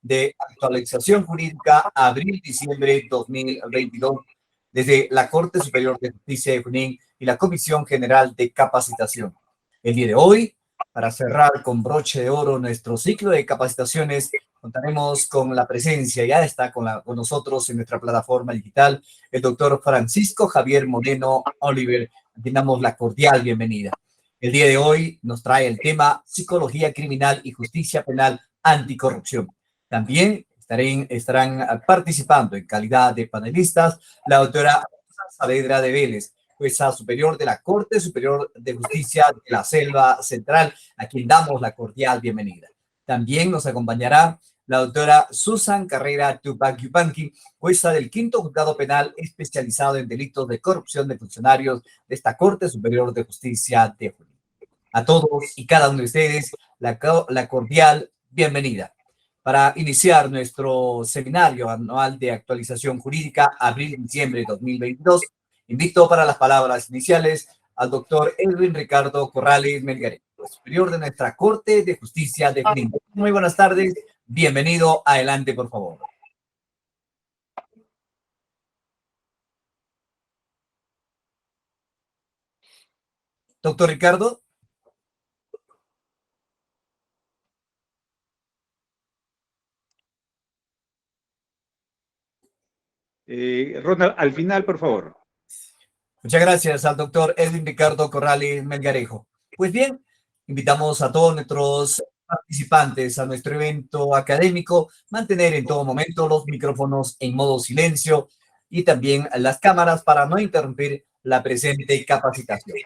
de actualización jurídica abril-diciembre 2022 desde la Corte Superior de Justicia de Junín y la Comisión General de Capacitación. El día de hoy, para cerrar con broche de oro nuestro ciclo de capacitaciones, contaremos con la presencia, ya está con nosotros en nuestra plataforma digital, el doctor Francisco Javier Moreno Oliver, a quien damos la cordial bienvenida. El día de hoy nos trae el tema Psicología Criminal y Justicia Penal Anticorrupción. También estarán participando en calidad de panelistas la doctora Saavedra de Vélez, jueza superior de la Corte Superior de Justicia de la Selva Central, a quien damos la cordial bienvenida. También nos acompañará la doctora Susan Carrera Tupac Yupanqui, jueza del Quinto Juzgado Penal especializado en delitos de corrupción de funcionarios de esta Corte Superior de Justicia de Junín. A todos y cada uno de ustedes, la cordial bienvenida. Para iniciar nuestro seminario anual de actualización jurídica abril-diciembre de 2022, invito para las palabras iniciales al doctor Edwin Ricardo Corrales Melgarejo, superior de nuestra Corte de Justicia de Junín. Muy buenas tardes, bienvenido, adelante por favor. Doctor Ricardo. Ronald, al final, por favor. Muchas gracias al doctor Edwin Ricardo Corrales Melgarejo. Pues bien, invitamos a todos nuestros participantes a nuestro evento académico, mantener en todo momento los micrófonos en modo silencio y también las cámaras para no interrumpir la presente capacitación.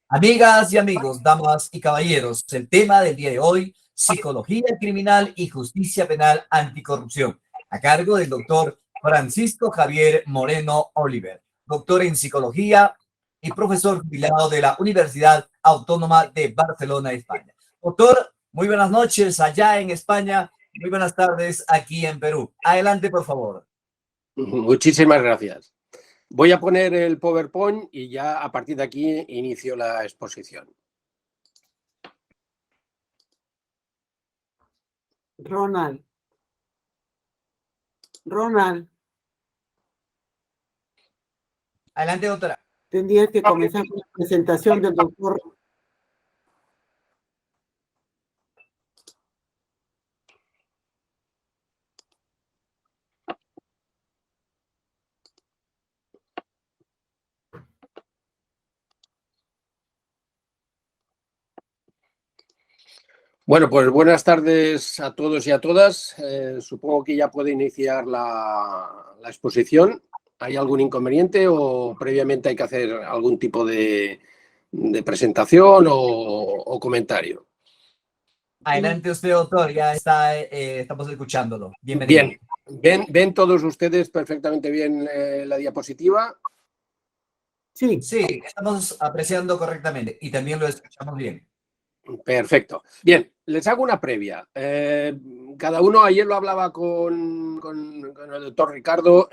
Amigas y amigos, damas y caballeros, el tema del día de hoy, Psicología Criminal y Justicia Penal Anticorrupción, a cargo del doctor Francisco Javier Moreno Oliver, doctor en Psicología y profesor jubilado de la Universidad Autónoma de Barcelona, España. Doctor, muy buenas noches allá en España, muy buenas tardes aquí en Perú. Adelante, por favor. Muchísimas gracias. Voy a poner el PowerPoint y ya a partir de aquí inicio la exposición. Ronald. Adelante, doctora. Tendría que comenzar con la presentación del doctor. Bueno, pues buenas tardes a todos y a todas. Supongo que ya puede iniciar la exposición. ¿Hay algún inconveniente o previamente hay que hacer algún tipo de presentación o comentario? Adelante usted, doctor, ya está, estamos escuchándolo. Bienvenido. Bien, ¿ven todos ustedes perfectamente bien la diapositiva? Sí. Sí, estamos apreciando correctamente y también lo escuchamos bien. Perfecto. Bien, les hago una previa. Cada uno, ayer lo hablaba con el doctor Ricardo,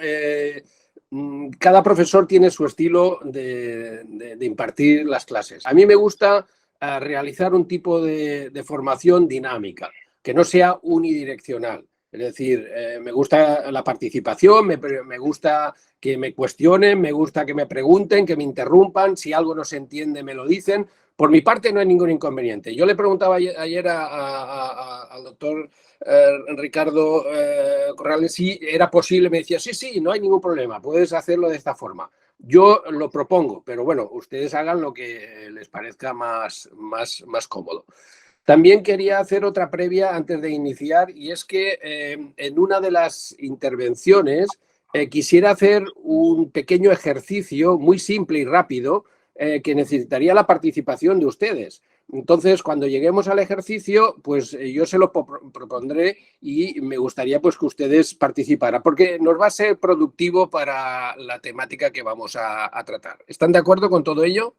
cada profesor tiene su estilo de impartir las clases. A mí me gusta realizar un tipo de formación dinámica, que no sea unidireccional. Es decir, me gusta la participación, me gusta que me cuestionen, me gusta que me pregunten, que me interrumpan. Si algo no se entiende, me lo dicen. Por mi parte no hay ningún inconveniente. Yo le preguntaba ayer al doctor Ricardo Corrales si era posible. Me decía, sí, no hay ningún problema, puedes hacerlo de esta forma. Yo lo propongo, pero bueno, ustedes hagan lo que les parezca más cómodo. También quería hacer otra previa antes de iniciar, y es que en una de las intervenciones quisiera hacer un pequeño ejercicio muy simple y rápido que necesitaría la participación de ustedes. Entonces, cuando lleguemos al ejercicio, pues yo se lo propondré y me gustaría pues que ustedes participaran, porque nos va a ser productivo para la temática que vamos a tratar. ¿Están de acuerdo con todo ello?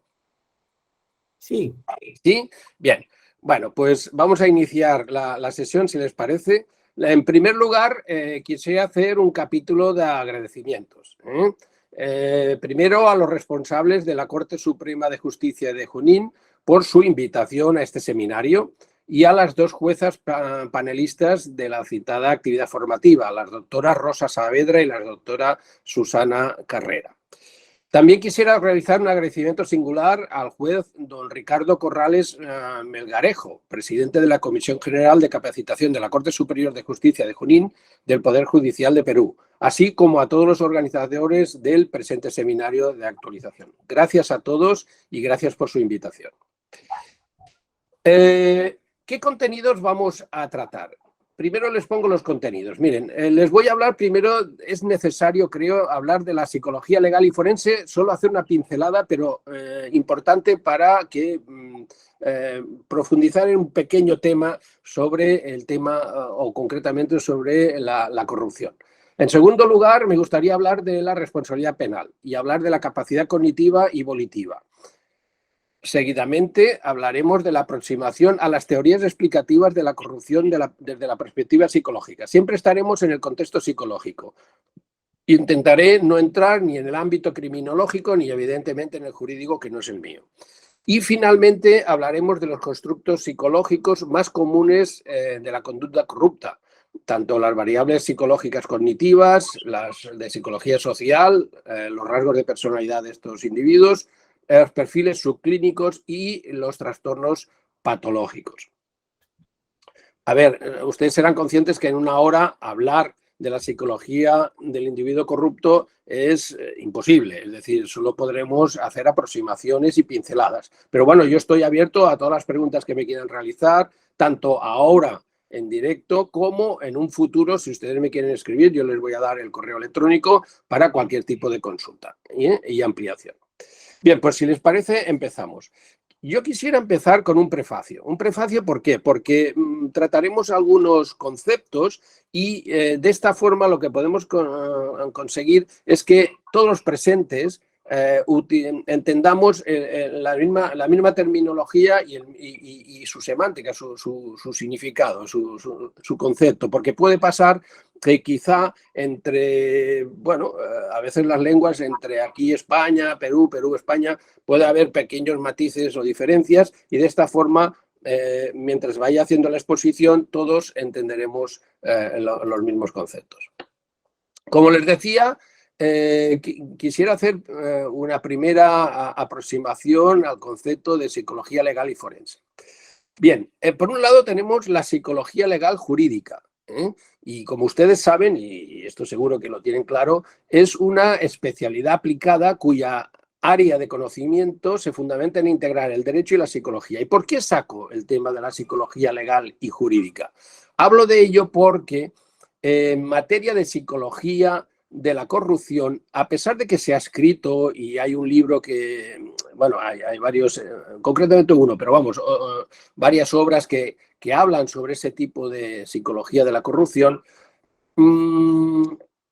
Sí. ¿Sí? Bien. Bueno, pues vamos a iniciar la sesión, si les parece. En primer lugar, quisiera hacer un capítulo de agradecimientos. Primero a los responsables de la Corte Suprema de Justicia de Junín por su invitación a este seminario y a las 2 juezas panelistas de la citada actividad formativa, la doctora Rosa Saavedra y la doctora Susana Carrera. También quisiera realizar un agradecimiento singular al juez don Ricardo Corrales Melgarejo, presidente de la Comisión General de Capacitación de la Corte Superior de Justicia de Junín del Poder Judicial de Perú, así como a todos los organizadores del presente seminario de actualización. Gracias a todos y gracias por su invitación. ¿Qué contenidos vamos a tratar? Primero les pongo los contenidos. Miren, les voy a hablar primero, es necesario, creo, hablar de la psicología legal y forense, solo hacer una pincelada, pero importante para que profundizar en un pequeño tema sobre el tema, o concretamente sobre la corrupción. En segundo lugar, me gustaría hablar de la responsabilidad penal y hablar de la capacidad cognitiva y volitiva. Seguidamente hablaremos de la aproximación a las teorías explicativas de la corrupción desde la perspectiva psicológica. Siempre estaremos en el contexto psicológico. Intentaré no entrar ni en el ámbito criminológico ni evidentemente en el jurídico, que no es el mío. Y finalmente hablaremos de los constructos psicológicos más comunes de la conducta corrupta, tanto las variables psicológicas cognitivas, las de psicología social, los rasgos de personalidad de estos individuos, los perfiles subclínicos y los trastornos patológicos. A ver, ustedes serán conscientes que en una hora hablar de la psicología del individuo corrupto es imposible, es decir, solo podremos hacer aproximaciones y pinceladas. Pero bueno, yo estoy abierto a todas las preguntas que me quieran realizar, tanto ahora en directo como en un futuro. Si ustedes me quieren escribir, yo les voy a dar el correo electrónico para cualquier tipo de consulta y ampliación. Bien, pues si les parece, empezamos. Yo quisiera empezar con un prefacio. ¿Un prefacio por qué? Porque trataremos algunos conceptos y de esta forma lo que podemos conseguir es que todos los presentes entendamos la misma terminología y su semántica, su significado, su concepto, porque puede pasar que quizá entre, bueno, a veces las lenguas entre aquí España, Perú, España, puede haber pequeños matices o diferencias y de esta forma, mientras vaya haciendo la exposición, todos entenderemos los mismos conceptos. Como les decía, quisiera hacer una primera aproximación al concepto de psicología legal y forense. Bien, por un lado tenemos la psicología legal jurídica, y como ustedes saben, y esto seguro que lo tienen claro, es una especialidad aplicada cuya área de conocimiento se fundamenta en integrar el derecho y la psicología. ¿Y por qué saco el tema de la psicología legal y jurídica? Hablo de ello porque en materia de psicología de la corrupción, a pesar de que se ha escrito y hay un libro que, bueno, hay varios, concretamente uno, pero vamos, varias obras que hablan sobre ese tipo de psicología de la corrupción,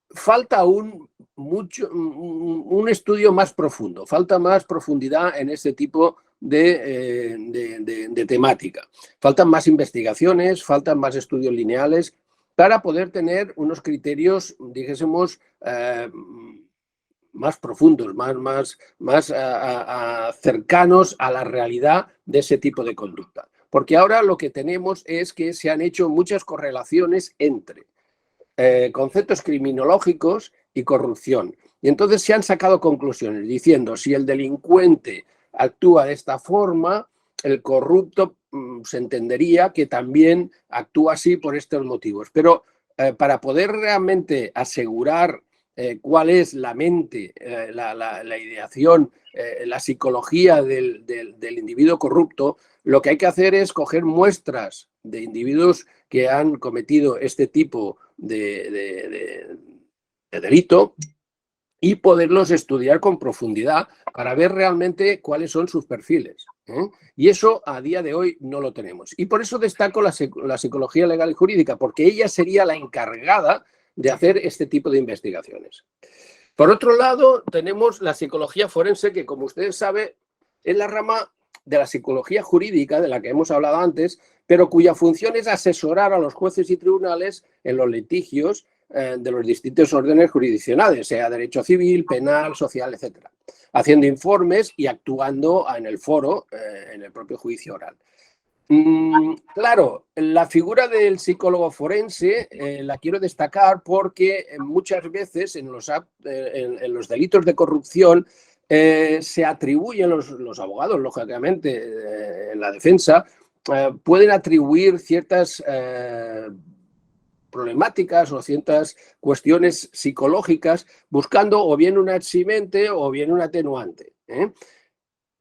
falta aún un estudio más profundo, falta más profundidad en ese tipo de temática. Faltan más investigaciones, faltan más estudios lineales para poder tener unos criterios, dijésemos, más profundos, más cercanos a la realidad de ese tipo de conducta. Porque ahora lo que tenemos es que se han hecho muchas correlaciones entre conceptos criminológicos y corrupción. Y entonces se han sacado conclusiones diciendo si el delincuente actúa de esta forma, el corrupto se entendería que también actúa así por estos motivos. Pero para poder realmente asegurar cuál es la mente, la ideación, la psicología del individuo corrupto, lo que hay que hacer es coger muestras de individuos que han cometido este tipo de delito y poderlos estudiar con profundidad para ver realmente cuáles son sus perfiles. Y eso a día de hoy no lo tenemos. Y por eso destaco la psicología legal y jurídica, porque ella sería la encargada de hacer este tipo de investigaciones. Por otro lado, tenemos la psicología forense, que como ustedes saben, es la rama de la psicología jurídica de la que hemos hablado antes, pero cuya función es asesorar a los jueces y tribunales en los litigios de los distintos órdenes jurisdiccionales, sea derecho civil, penal, social, etcétera, haciendo informes y actuando en el foro, en el propio juicio oral. Claro, la figura del psicólogo forense la quiero destacar porque muchas veces en en los delitos de corrupción se atribuyen los abogados, lógicamente, en la defensa, pueden atribuir ciertas problemáticas o ciertas cuestiones psicológicas buscando o bien un eximente o bien un atenuante.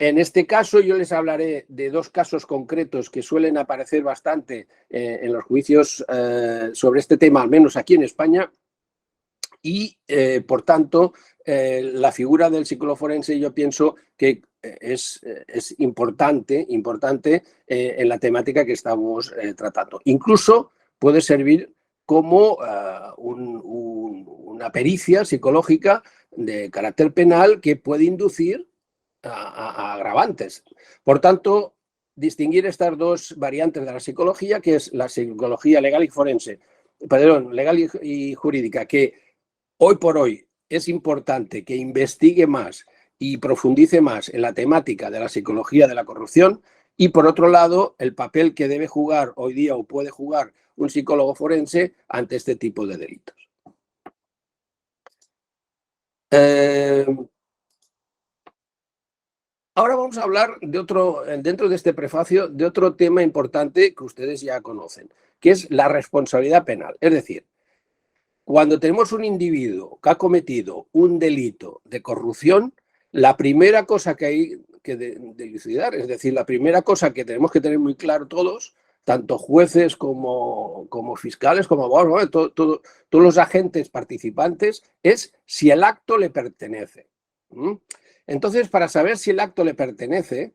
En este caso yo les hablaré de dos casos concretos que suelen aparecer bastante en los juicios sobre este tema, al menos aquí en España, y por tanto la figura del psicólogo forense yo pienso que es importante en la temática que estamos tratando. Incluso puede servir como una pericia psicológica de carácter penal que puede inducir a agravantes. Por tanto, distinguir estas dos variantes de la psicología, que es la psicología legal y forense, perdón, legal y jurídica, que hoy por hoy es importante que investigue más y profundice más en la temática de la psicología de la corrupción, y por otro lado, el papel que debe jugar hoy día o puede jugar un psicólogo forense ante este tipo de delitos. Ahora vamos a hablar de dentro de este prefacio, de otro tema importante que ustedes ya conocen, que es la responsabilidad penal. Es decir, cuando tenemos un individuo que ha cometido un delito de corrupción, la primera cosa que hay que dilucidar, es decir, la primera cosa que tenemos que tener muy claro todos, tanto jueces como fiscales, como abogados, todos los agentes participantes, es si el acto le pertenece. Entonces, para saber si el acto le pertenece,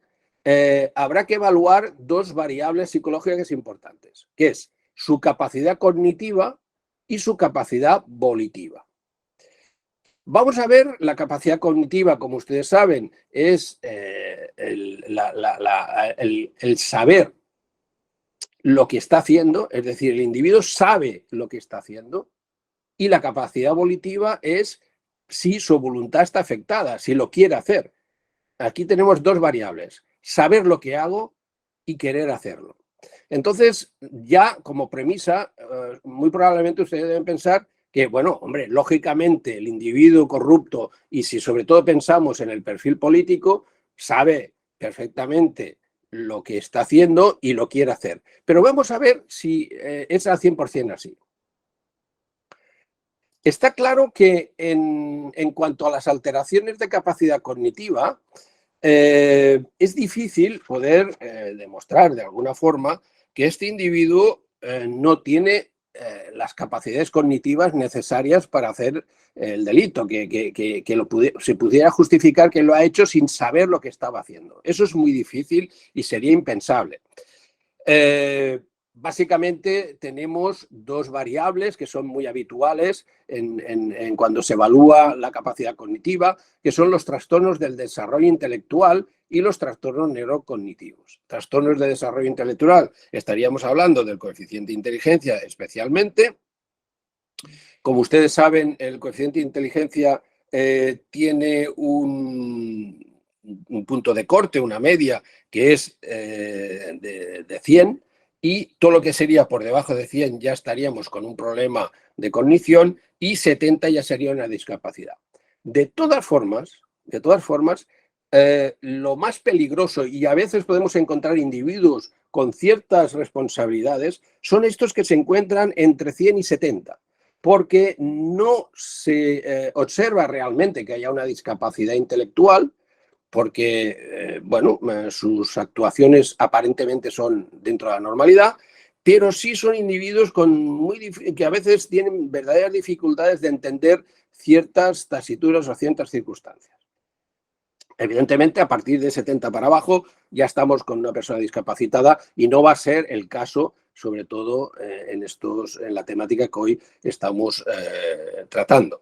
habrá que evaluar dos variables psicológicas importantes, que es su capacidad cognitiva y su capacidad volitiva. Vamos a ver la capacidad cognitiva, como ustedes saben, es el saber lo que está haciendo, es decir, el individuo sabe lo que está haciendo, y la capacidad volitiva es si su voluntad está afectada, si lo quiere hacer. Aquí tenemos dos variables, saber lo que hago y querer hacerlo. Entonces, ya como premisa, muy probablemente ustedes deben pensar que, bueno, hombre, lógicamente el individuo corrupto, y si sobre todo pensamos en el perfil político, sabe perfectamente lo que está haciendo y lo quiere hacer. Pero vamos a ver si es al 100% así. Está claro que en cuanto a las alteraciones de capacidad cognitiva, es difícil poder demostrar de alguna forma que este individuo no tiene las capacidades cognitivas necesarias para hacer el delito, que se pudiera justificar que lo ha hecho sin saber lo que estaba haciendo. Eso es muy difícil y sería impensable. Básicamente tenemos dos variables que son muy habituales en cuando se evalúa la capacidad cognitiva, que son los trastornos del desarrollo intelectual y los trastornos neurocognitivos. Trastornos de desarrollo intelectual, estaríamos hablando del coeficiente de inteligencia especialmente. Como ustedes saben, el coeficiente de inteligencia tiene un punto de corte, una media, que es de 100, y todo lo que sería por debajo de 100 ya estaríamos con un problema de cognición, y 70 ya sería una discapacidad. De todas formas, lo más peligroso, y a veces podemos encontrar individuos con ciertas responsabilidades, son estos que se encuentran entre 100 y 70, porque no se observa realmente que haya una discapacidad intelectual, porque, bueno, sus actuaciones aparentemente son dentro de la normalidad, pero sí son individuos que a veces tienen verdaderas dificultades de entender ciertas tasituras o ciertas circunstancias. Evidentemente, a partir de 70 para abajo ya estamos con una persona discapacitada, y no va a ser el caso, sobre todo en la temática que hoy estamos tratando.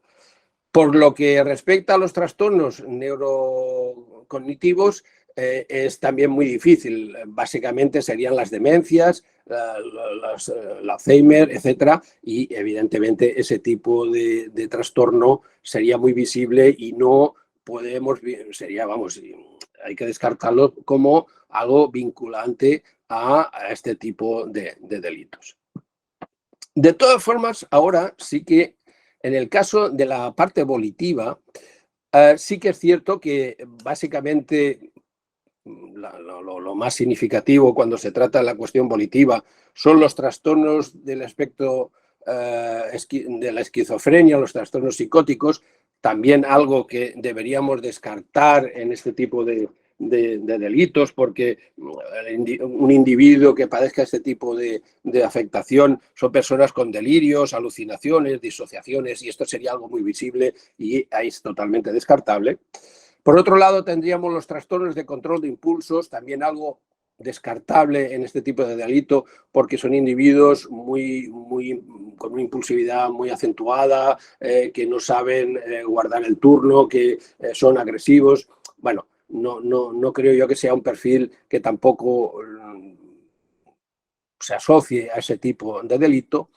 Por lo que respecta a los trastornos neurocognitivos, es también muy difícil. Básicamente serían las demencias, el Alzheimer, etcétera, y evidentemente ese tipo de trastorno sería muy visible y no podemos, sería, vamos, hay que descartarlo como algo vinculante a este tipo de delitos. De todas formas, ahora sí que en el caso de la parte volitiva, sí que es cierto que básicamente lo más significativo cuando se trata de la cuestión volitiva son los trastornos del espectro de la esquizofrenia, los trastornos psicóticos, también algo que deberíamos descartar en este tipo de delitos, porque un individuo que padezca este tipo de afectación son personas con delirios, alucinaciones, disociaciones, y esto sería algo muy visible y ahí es totalmente descartable. Por otro lado, tendríamos los trastornos de control de impulsos, también algo descartable en este tipo de delito, porque son individuos con una impulsividad muy acentuada, que no saben guardar el turno, que son agresivos. Bueno, no creo yo que sea un perfil que tampoco se asocie a ese tipo de delito.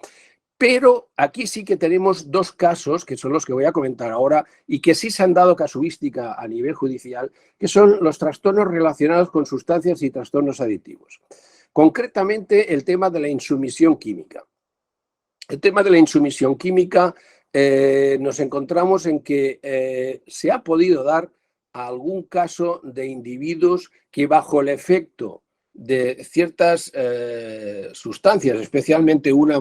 Pero aquí sí que tenemos dos casos, que son los que voy a comentar ahora, y que sí se han dado casuística a nivel judicial, que son los trastornos relacionados con sustancias y trastornos adictivos. Concretamente, el tema de la insumisión química. El tema de la insumisión química nos encontramos en que se ha podido dar a algún caso de individuos que bajo el efecto de ciertas sustancias, especialmente una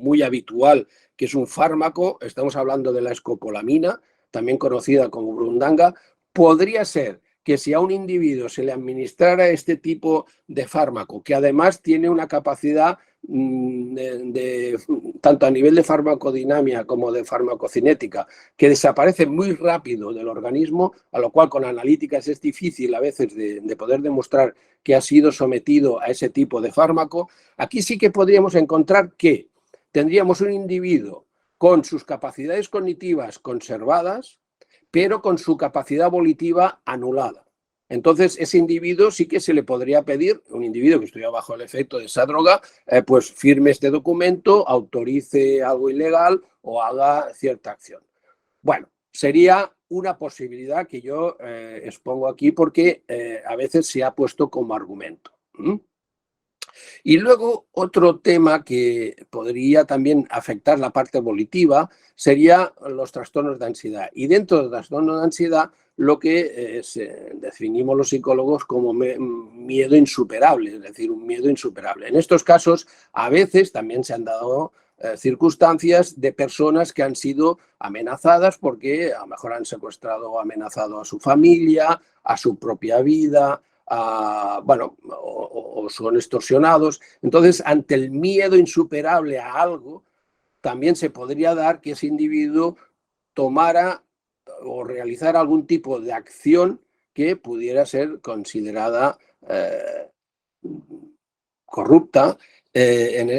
muy habitual, que es un fármaco, estamos hablando de la escopolamina, también conocida como burundanga, podría ser que si a un individuo se le administrara este tipo de fármaco, que además tiene una capacidad tanto a nivel de farmacodinamia como de farmacocinética, que desaparece muy rápido del organismo, a lo cual con analíticas es difícil a veces de poder demostrar que ha sido sometido a ese tipo de fármaco. Aquí sí que podríamos encontrar que tendríamos un individuo con sus capacidades cognitivas conservadas, pero con su capacidad volitiva anulada. Entonces, ese individuo sí que se le podría pedir, un individuo que estuviera bajo el efecto de esa droga, pues firme este documento, autorice algo ilegal o haga cierta acción. Bueno, sería una posibilidad que yo expongo aquí porque a veces se ha puesto como argumento. Y luego otro tema que podría también afectar la parte volitiva sería los trastornos de ansiedad. Y dentro de los trastornos de ansiedad, lo que definimos los psicólogos como miedo insuperable, es decir, un miedo insuperable. En estos casos, a veces también se han dado circunstancias de personas que han sido amenazadas porque a lo mejor han secuestrado o amenazado a su familia, a su propia vida, o son extorsionados. Entonces, ante el miedo insuperable a algo, también se podría dar que ese individuo tomara o realizara algún tipo de acción que pudiera ser considerada corrupta, en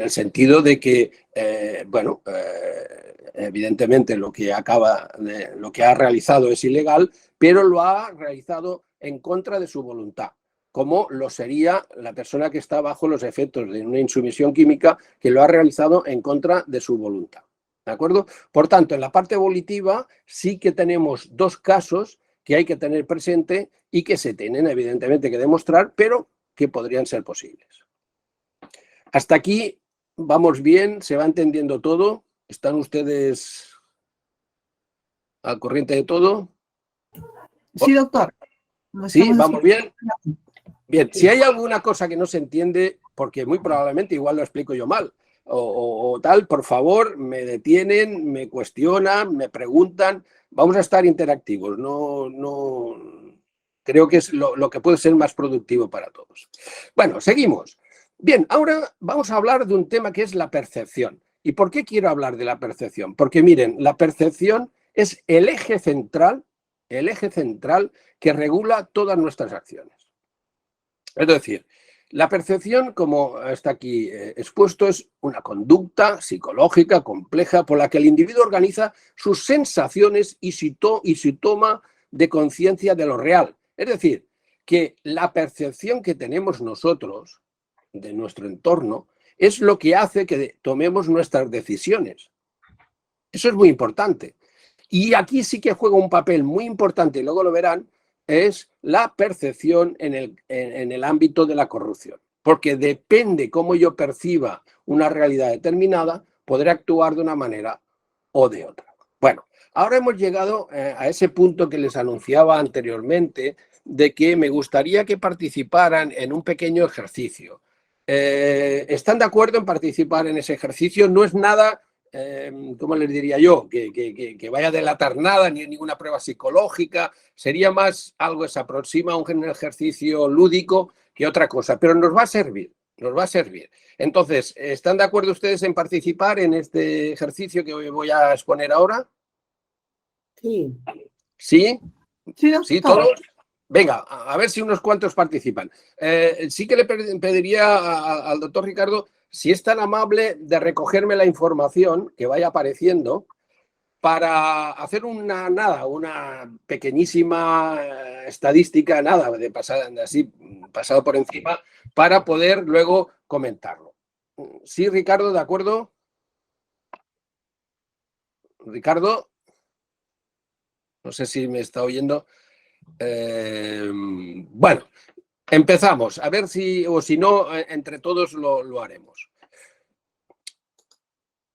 el sentido de que, evidentemente lo que ha realizado es ilegal, pero lo ha realizado en contra de su voluntad, como lo sería la persona que está bajo los efectos de una insumisión química que lo ha realizado en contra de su voluntad. ¿De acuerdo? Por tanto, en la parte volitiva sí que tenemos dos casos que hay que tener presente y que se tienen evidentemente que demostrar, pero que podrían ser posibles. Hasta aquí vamos bien, se va entendiendo todo. ¿Están ustedes al corriente de todo? Sí, doctor. Sí, vamos bien. Bien, si hay alguna cosa que no se entiende, porque muy probablemente igual lo explico yo mal, o tal, por favor, me detienen, me cuestionan, me preguntan. Vamos a estar interactivos. No creo que es lo que puede ser más productivo para todos. Bueno, seguimos. Bien, ahora vamos a hablar de un tema que es la percepción. ¿Y por qué quiero hablar de la percepción? Porque miren, la percepción es el eje central que regula todas nuestras acciones. Es decir, la percepción, como está aquí expuesto, es una conducta psicológica compleja por la que el individuo organiza sus sensaciones y su toma de conciencia de lo real. Es decir, que la percepción que tenemos nosotros de nuestro entorno es lo que hace que tomemos nuestras decisiones. Eso es muy importante. Y aquí sí que juega un papel muy importante, y luego lo verán, es la percepción en el ámbito de la corrupción. Porque depende cómo yo perciba una realidad determinada, podré actuar de una manera o de otra. Bueno, ahora hemos llegado a ese punto que les anunciaba anteriormente, de que me gustaría que participaran en un pequeño ejercicio. ¿Están de acuerdo en participar en ese ejercicio? No es nada, ¿cómo les diría yo? Que vaya a delatar nada, ni ninguna prueba psicológica. Sería más algo que se aproxima a un ejercicio lúdico que otra cosa, pero nos va a servir, nos va a servir. Entonces, ¿están de acuerdo ustedes en participar en este ejercicio que voy a exponer ahora? Sí. ¿Sí? Sí, doctor. ¿Sí, todos? Venga, a ver si unos cuantos participan. Sí que le pediría al doctor Ricardo si es tan amable de recogerme la información que vaya apareciendo para hacer una pequeñísima estadística, de así pasado por encima, para poder luego comentarlo. ¿Sí, Ricardo, de acuerdo? Ricardo, no sé si me está oyendo. Bueno, empezamos. A ver si, o si no, entre todos lo haremos.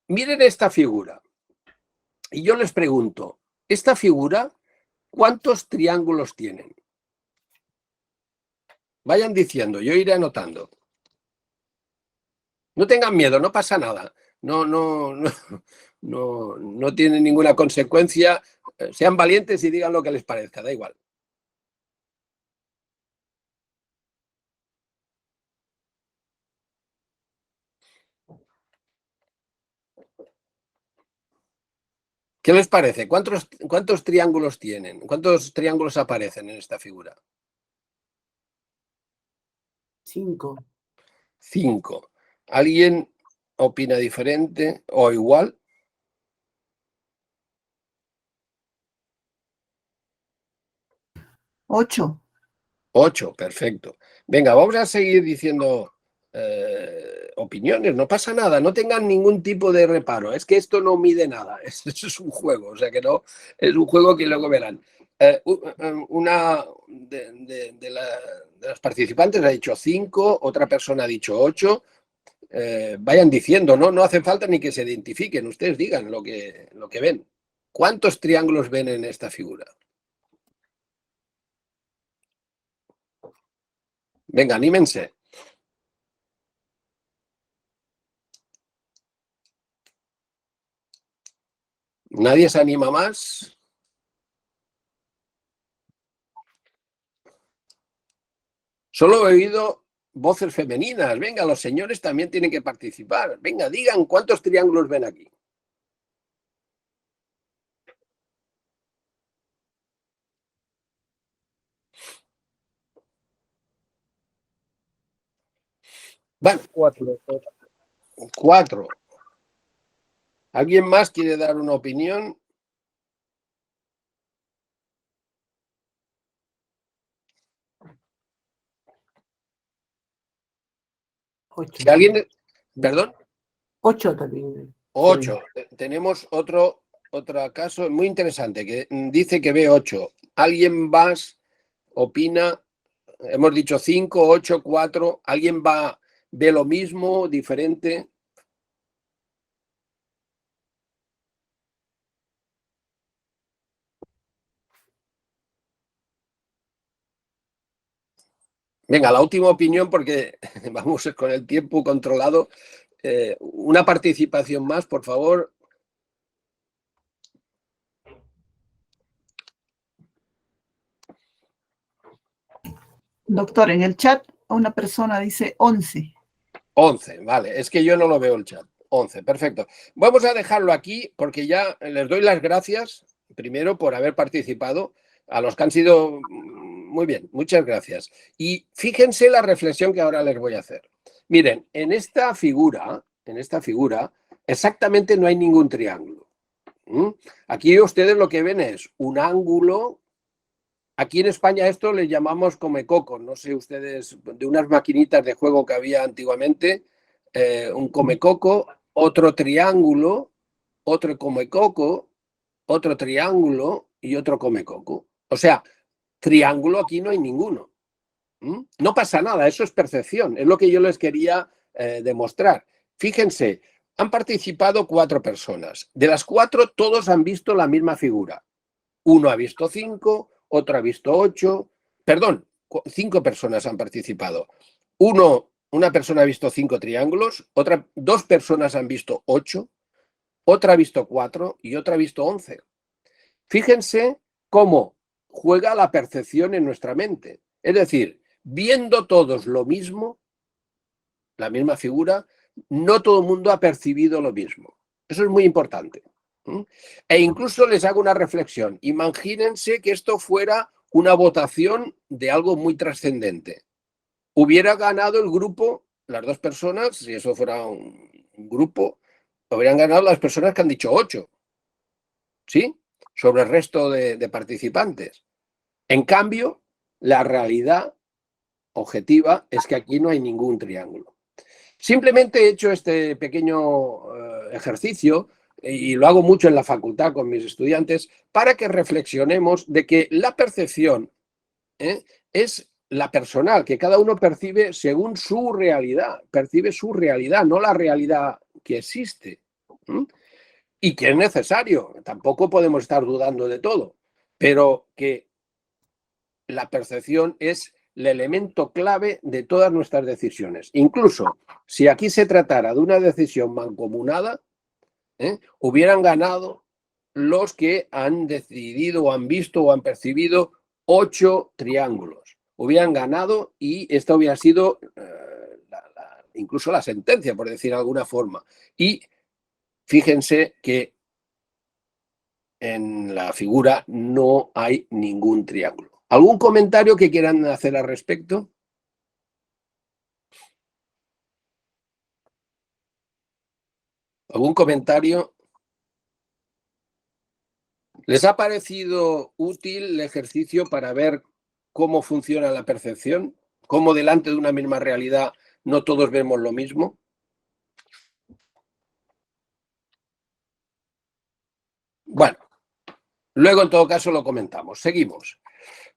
Miren esta figura. Y yo les pregunto, ¿esta figura cuántos triángulos tienen? Vayan diciendo, yo iré anotando. No tengan miedo, no pasa nada. No tiene ninguna consecuencia. Sean valientes y digan lo que les parezca, da igual. ¿Qué les parece? ¿Cuántos triángulos tienen? ¿Cuántos triángulos aparecen en esta figura? 5. 5. ¿Alguien opina diferente o igual? 8. 8, perfecto. Venga, vamos a seguir diciendo opiniones, no pasa nada, no tengan ningún tipo de reparo, es que esto no mide nada, esto es un juego, o sea que no, es un juego que luego verán. Una de las participantes ha dicho 5, otra persona ha dicho 8, vayan diciendo, no hace falta ni que se identifiquen, ustedes digan lo que ven. ¿Cuántos triángulos ven en esta figura? Venga, anímense. ¿Nadie se anima más? Solo he oído voces femeninas. Venga, los señores también tienen que participar. Venga, digan cuántos triángulos ven aquí. Bueno, 4. ¿Alguien más quiere dar una opinión? Si alguien... ¿Perdón? 8 también. 8. Tenemos otro caso muy interesante que dice que ve 8. ¿Alguien más opina? Hemos dicho 5, 8, 4. ¿Alguien ve lo mismo, diferente? Venga, la última opinión, porque vamos con el tiempo controlado. Una participación más, por favor. Doctor, en el chat una persona dice 11. 11, vale. Es que yo no lo veo el chat. 11, perfecto. Vamos a dejarlo aquí porque ya les doy las gracias, primero, por haber participado. A los que han sido muy bien, muchas gracias. Y fíjense la reflexión que ahora les voy a hacer. Miren, en esta figura, exactamente no hay ningún triángulo. Aquí ustedes lo que ven es un ángulo. Aquí en España esto le llamamos comecoco. No sé ustedes, de unas maquinitas de juego que había antiguamente, un comecoco, otro triángulo, otro comecoco, otro triángulo y otro comecoco. O sea, Triángulo aquí no hay ninguno. No pasa nada, eso es percepción, es lo que yo les quería demostrar. Fíjense, han participado 4 personas. De las 4, todos han visto la misma figura. Uno ha visto 5, otro ha visto 8. Perdón, 5 personas han participado. Una persona ha visto 5 triángulos, 2 personas han visto 8, otra ha visto 4 y otra ha visto 11. Fíjense cómo juega la percepción en nuestra mente. Es decir, viendo todos lo mismo, la misma figura, no todo el mundo ha percibido lo mismo. Eso es muy importante. E incluso les hago una reflexión. Imagínense que esto fuera una votación de algo muy trascendente. Hubiera ganado el grupo, las 2 personas, si eso fuera un grupo, habrían ganado las personas que han dicho 8. ¿Sí? Sobre el resto de participantes. En cambio, la realidad objetiva es que aquí no hay ningún triángulo. Simplemente he hecho este pequeño ejercicio y lo hago mucho en la facultad con mis estudiantes para que reflexionemos de que la percepción es la personal, que cada uno percibe según su realidad, no la realidad que existe. Y que es necesario, tampoco podemos estar dudando de todo, pero que la percepción es el elemento clave de todas nuestras decisiones. Incluso si aquí se tratara de una decisión mancomunada, hubieran ganado los que han decidido o han visto o han percibido 8 triángulos. Hubieran ganado y esta hubiera sido incluso la sentencia, por decir de alguna forma. Y fíjense que en la figura no hay ningún triángulo. ¿Algún comentario que quieran hacer al respecto? ¿Algún comentario? ¿Les ha parecido útil el ejercicio para ver cómo funciona la percepción? ¿Cómo delante de una misma realidad no todos vemos lo mismo? Bueno, luego en todo caso lo comentamos. Seguimos.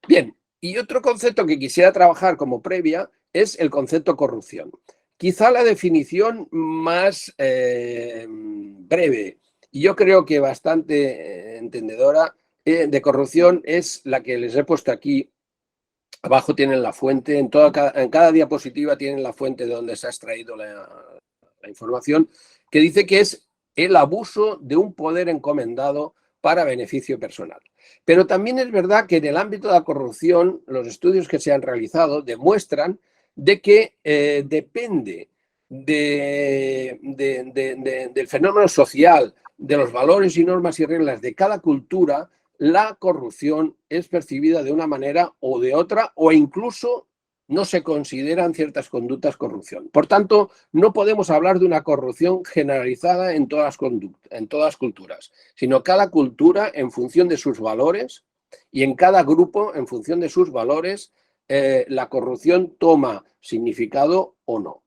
Bien, y otro concepto que quisiera trabajar como previa es el concepto corrupción. Quizá la definición más breve y yo creo que bastante entendedora de corrupción es la que les he puesto aquí. Abajo tienen la fuente, en cada diapositiva tienen la fuente de donde se ha extraído la información, que dice que es el abuso de un poder encomendado para beneficio personal. Pero también es verdad que en el ámbito de la corrupción, los estudios que se han realizado demuestran de que depende del fenómeno social, de los valores y normas y reglas de cada cultura, la corrupción es percibida de una manera o de otra, o incluso no se consideran ciertas conductas corrupción. Por tanto, no podemos hablar de una corrupción generalizada en todas las culturas, sino cada cultura en función de sus valores y en cada grupo en función de sus valores, la corrupción toma significado o no.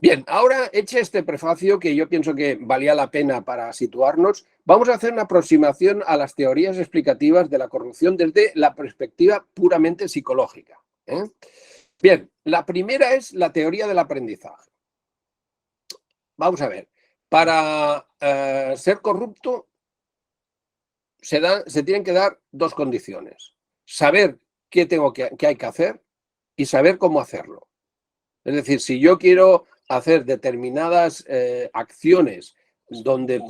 Bien, ahora hecho este prefacio que yo pienso que valía la pena para situarnos, vamos a hacer una aproximación a las teorías explicativas de la corrupción desde la perspectiva puramente psicológica. Bien, la primera es la teoría del aprendizaje. Vamos a ver, para ser corrupto se tienen que dar 2 condiciones. Saber qué hay que hacer y saber cómo hacerlo. Es decir, si yo quiero hacer determinadas acciones donde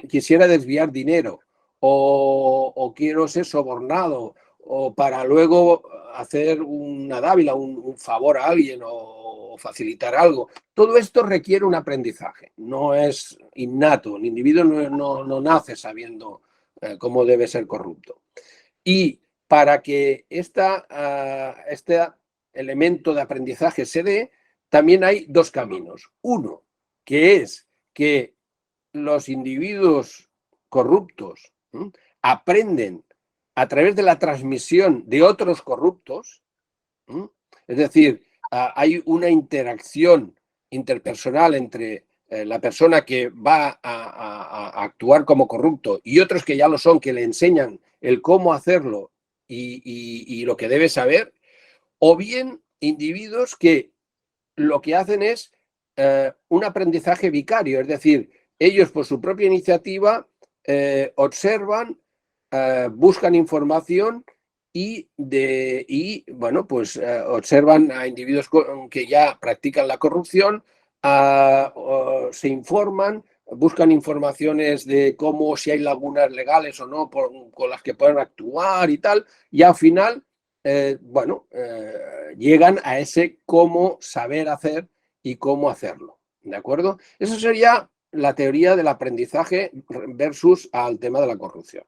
quisiera desviar dinero o quiero ser sobornado o para luego hacer una dávila, un favor a alguien o facilitar algo, todo esto requiere un aprendizaje, no es innato, el individuo no nace sabiendo cómo debe ser corrupto. Y para que este elemento de aprendizaje se dé, también hay 2 caminos. Uno, que es que los individuos corruptos aprenden a través de la transmisión de otros corruptos, es decir, hay una interacción interpersonal entre la persona que va a actuar como corrupto y otros que ya lo son, que le enseñan el cómo hacerlo y lo que debe saber, o bien individuos que lo que hacen es un aprendizaje vicario, es decir, ellos por su propia iniciativa observan, buscan información y bueno, pues observan a individuos que ya practican la corrupción, se informan, buscan informaciones de cómo, si hay lagunas legales o no con las que pueden actuar y tal, y al final, bueno, llegan a ese cómo saber hacer y cómo hacerlo, ¿de acuerdo? Eso sería la teoría del aprendizaje versus al tema de la corrupción.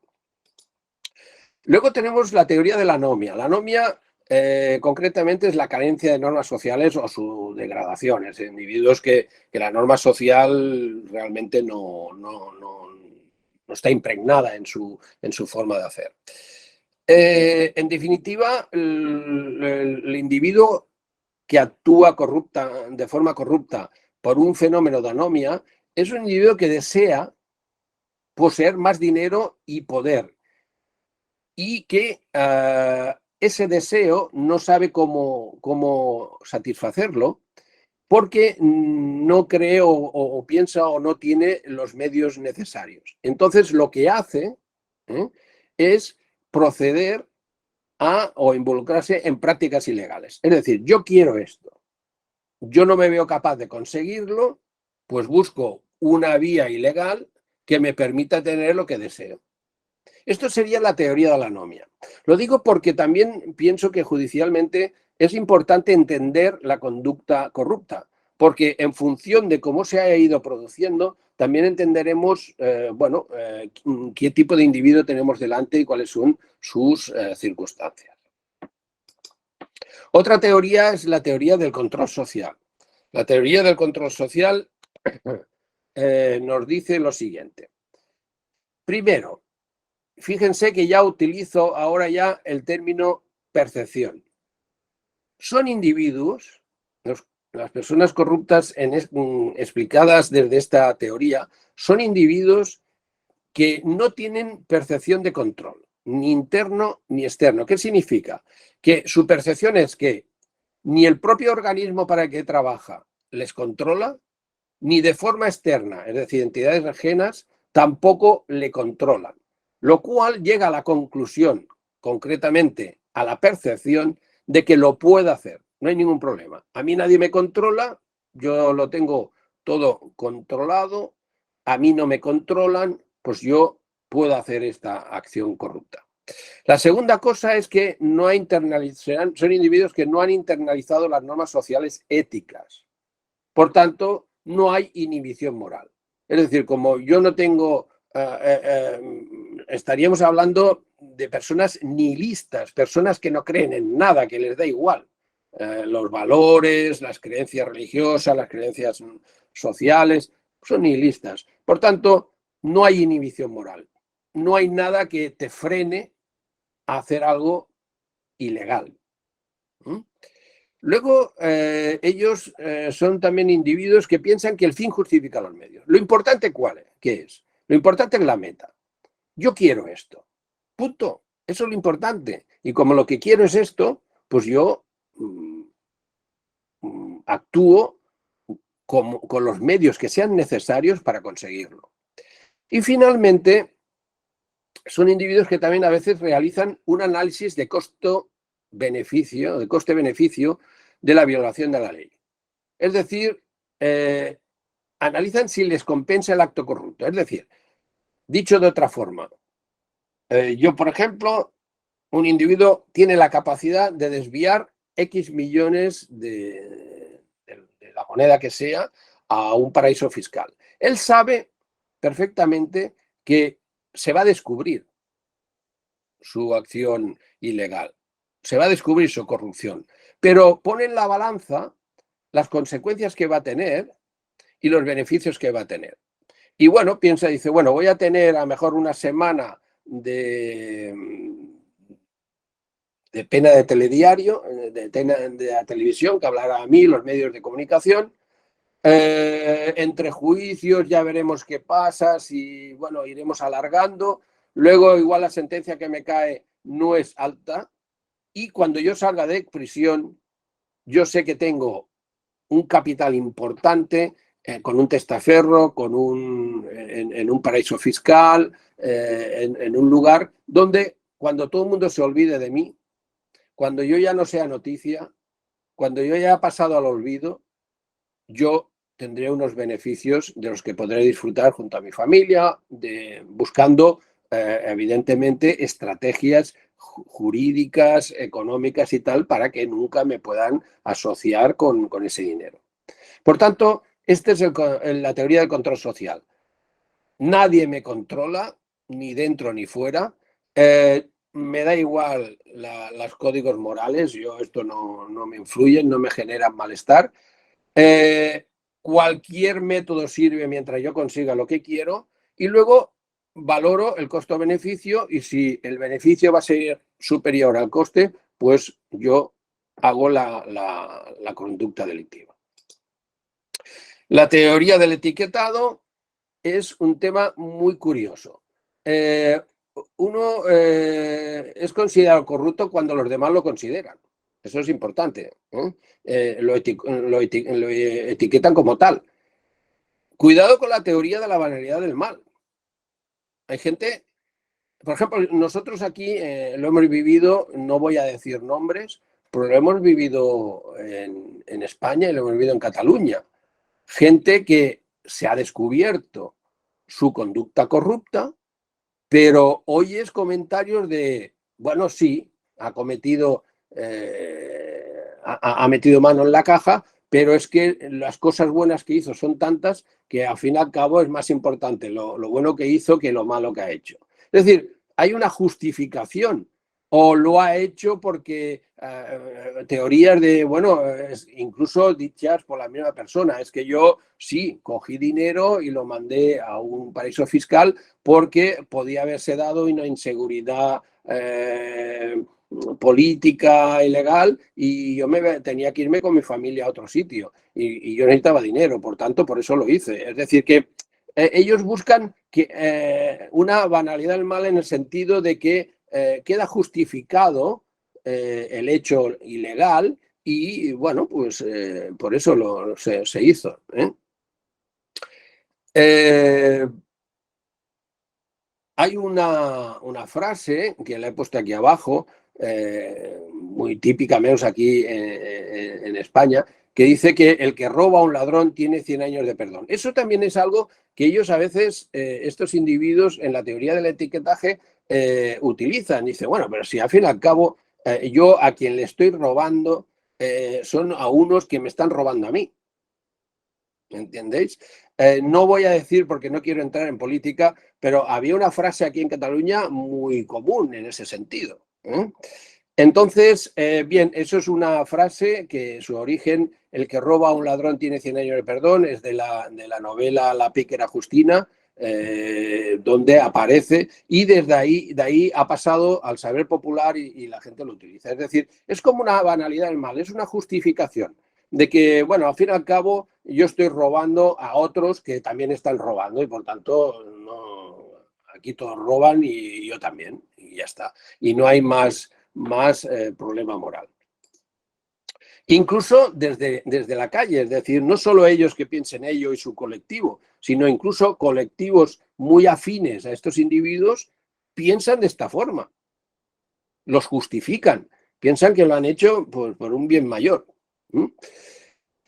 Luego tenemos la teoría de la anomia. La anomia concretamente es la carencia de normas sociales o su degradación. Es individuos que la norma social realmente no está impregnada en su forma de hacer. En definitiva, el individuo que actúa de forma corrupta por un fenómeno de anomia es un individuo que desea poseer más dinero y poder, y que ese deseo no sabe cómo satisfacerlo porque no cree o piensa o no tiene los medios necesarios. Entonces lo que hace es proceder o involucrarse en prácticas ilegales. Es decir, yo quiero esto, yo no me veo capaz de conseguirlo, pues busco una vía ilegal que me permita tener lo que deseo. Esto sería la teoría de la anomia. Lo digo porque también pienso que judicialmente es importante entender la conducta corrupta, porque en función de cómo se haya ido produciendo, también entenderemos, bueno, qué tipo de individuo tenemos delante y cuáles son sus circunstancias. Otra teoría es la teoría del control social. La teoría del control social nos dice lo siguiente. Primero, fíjense que ya utilizo ahora ya el término percepción. Son individuos, las personas corruptas explicadas desde esta teoría, son individuos que no tienen percepción de control, ni interno ni externo. ¿Qué significa? Que su percepción es que ni el propio organismo para el que trabaja les controla, ni de forma externa, es decir, entidades ajenas, tampoco le controlan. Lo cual llega a la conclusión, concretamente a la percepción, de que lo puede hacer. No hay ningún problema. A mí nadie me controla, yo lo tengo todo controlado, a mí no me controlan, pues yo puedo hacer esta acción corrupta. La segunda cosa es que son individuos que no han internalizado las normas sociales éticas. Por tanto, no hay inhibición moral. Es decir, como yo no tengo... estaríamos hablando de personas nihilistas, personas que no creen en nada, que les da igual los valores, las creencias religiosas, las creencias sociales, son nihilistas. Por tanto, no hay inhibición moral, no hay nada que te frene a hacer algo ilegal. Luego, ellos son también individuos que piensan que el fin justifica los medios. Lo importante, ¿qué es? Lo importante es la meta. Yo quiero esto. Punto. Eso es lo importante. Y como lo que quiero es esto, pues yo actúo con los medios que sean necesarios para conseguirlo. Y finalmente, son individuos que también a veces realizan un análisis de coste-beneficio de la violación de la ley. Es decir, analizan si les compensa el acto corrupto. Es decir, dicho de otra forma, yo, por ejemplo, un individuo tiene la capacidad de desviar X millones de la moneda que sea a un paraíso fiscal. Él sabe perfectamente que se va a descubrir su acción ilegal, se va a descubrir su corrupción, pero pone en la balanza las consecuencias que va a tener y los beneficios que va a tener. Y bueno, dice, bueno, voy a tener a lo mejor una semana de pena de telediario, de la televisión, que hablará a mí, los medios de comunicación. Entre juicios ya veremos qué pasa, si, bueno, iremos alargando. Luego igual la sentencia que me cae no es alta y cuando yo salga de prisión, yo sé que tengo un capital importante con un testaferro, en un paraíso fiscal, en un lugar donde cuando todo el mundo se olvide de mí, cuando yo ya no sea noticia, cuando yo ya he pasado al olvido, yo tendré unos beneficios de los que podré disfrutar junto a mi familia, buscando evidentemente estrategias jurídicas, económicas y tal, para que nunca me puedan asociar con ese dinero. Por tanto, esta es la teoría del control social. Nadie me controla, ni dentro ni fuera. Me da igual los códigos morales, esto no me influye, no me generan malestar. Cualquier método sirve mientras yo consiga lo que quiero y luego valoro el costo-beneficio y si el beneficio va a ser superior al coste, pues yo hago la conducta delictiva. La teoría del etiquetado es un tema muy curioso. Uno es considerado corrupto cuando los demás lo consideran. Eso es importante. Lo etiquetan como tal. Cuidado con la teoría de la banalidad del mal. Hay gente, por ejemplo, nosotros aquí lo hemos vivido, no voy a decir nombres, pero lo hemos vivido en España y lo hemos vivido en Cataluña. Gente que se ha descubierto su conducta corrupta, pero oyes comentarios de, bueno, sí, ha metido mano en la caja, pero es que las cosas buenas que hizo son tantas que al fin y al cabo es más importante lo bueno que hizo que lo malo que ha hecho. Es decir, hay una justificación o lo ha hecho porque teorías de, bueno, incluso dichas por la misma persona, es que yo sí cogí dinero y lo mandé a un paraíso fiscal porque podía haberse dado una inseguridad política y legal y yo tenía que irme con mi familia a otro sitio y yo necesitaba dinero, por tanto, por eso lo hice. Es decir, que ellos buscan una banalidad del mal en el sentido de que queda justificado el hecho ilegal y, bueno, pues por eso se hizo. Hay una frase que la he puesto aquí abajo, muy típica, menos aquí en España, que dice que el que roba a un ladrón tiene 100 años de perdón. Eso también es algo que ellos a veces, estos individuos, en la teoría del etiquetaje, utilizan. Dice, bueno, pero si al fin y al cabo yo a quien le estoy robando son a unos que me están robando a mí. ¿Entendéis? No voy a decir porque no quiero entrar en política, pero había una frase aquí en Cataluña muy común en ese sentido. Entonces, bien, eso es una frase que su origen, el que roba a un ladrón tiene 100 años de perdón, es de la novela La pícara Justina, donde aparece y desde ahí ha pasado al saber popular y la gente lo utiliza. Es decir, es como una banalidad del mal, es una justificación de que, bueno, al fin y al cabo yo estoy robando a otros que también están robando y por tanto aquí todos roban y yo también y ya está. Y no hay más problema moral. Incluso desde la calle, es decir, no solo ellos que piensen ello y su colectivo, sino incluso colectivos muy afines a estos individuos piensan de esta forma, los justifican, piensan que lo han hecho por un bien mayor.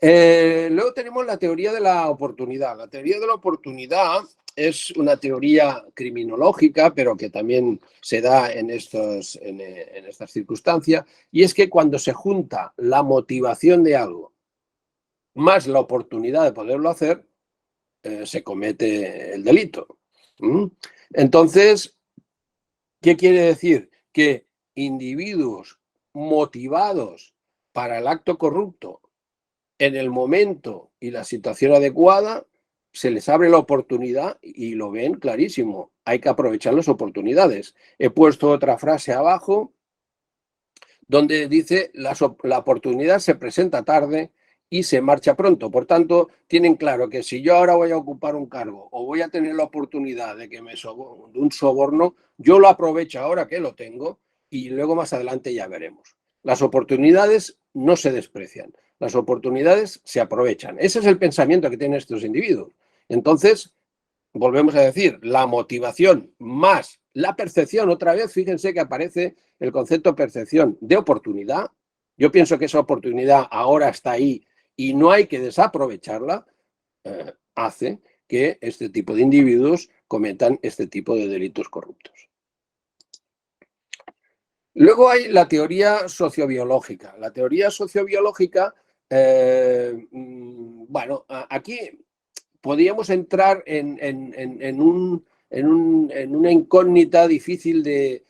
Luego tenemos la teoría de la oportunidad. La teoría de la oportunidad es una teoría criminológica, pero que también se da en estas circunstancias, y es que cuando se junta la motivación de algo más la oportunidad de poderlo hacer, se comete el delito. Entonces, ¿qué quiere decir? Que individuos motivados para el acto corrupto en el momento y la situación adecuada, se les abre la oportunidad y lo ven clarísimo. Hay que aprovechar las oportunidades. He puesto otra frase abajo donde dice la oportunidad se presenta tarde y se marcha pronto. Por tanto, tienen claro que si yo ahora voy a ocupar un cargo o voy a tener la oportunidad de un soborno, yo lo aprovecho ahora que lo tengo y luego más adelante ya veremos. Las oportunidades no se desprecian, las oportunidades se aprovechan. Ese es el pensamiento que tienen estos individuos. Entonces, volvemos a decir, la motivación más la percepción, otra vez, fíjense que aparece el concepto percepción de oportunidad. Yo pienso que esa oportunidad ahora está ahí y no hay que desaprovecharla, hace que este tipo de individuos cometan este tipo de delitos corruptos. Luego hay la teoría sociobiológica. La teoría sociobiológica, bueno, aquí podríamos entrar en una incógnita difícil de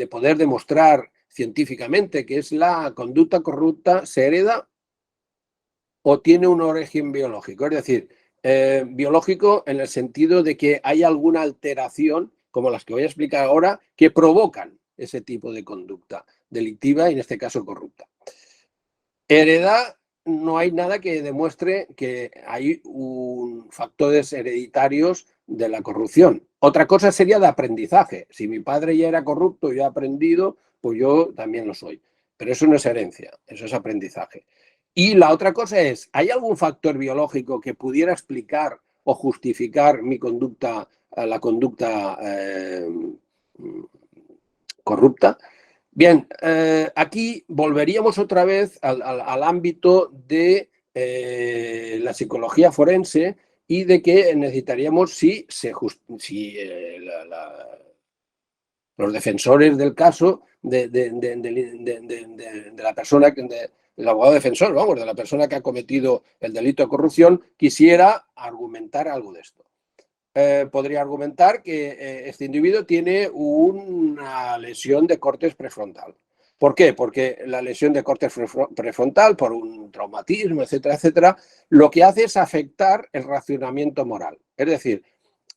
poder demostrar científicamente, que es la conducta corrupta, ¿se hereda o tiene un origen biológico? Es decir, biológico en el sentido de que hay alguna alteración, como las que voy a explicar ahora, que provocan ese tipo de conducta delictiva y en este caso corrupta. Heredad, no hay nada que demuestre que hay factores hereditarios de la corrupción. Otra cosa sería de aprendizaje. Si mi padre ya era corrupto y yo he aprendido, pues yo también lo soy. Pero eso no es herencia, eso es aprendizaje. Y la otra cosa es, ¿hay algún factor biológico que pudiera explicar o justificar mi conducta, la conducta corrupta? Bien, aquí volveríamos otra vez al ámbito de la psicología forense y de que necesitaríamos, si los defensores del caso de la persona, del abogado defensor, vamos, de la persona que ha cometido el delito de corrupción, quisiera argumentar algo de esto. Podría argumentar que este individuo tiene una lesión de córtex prefrontal. ¿Por qué? Porque la lesión de córtex prefrontal, por un traumatismo, etcétera, etcétera, lo que hace es afectar el racionamiento moral. Es decir,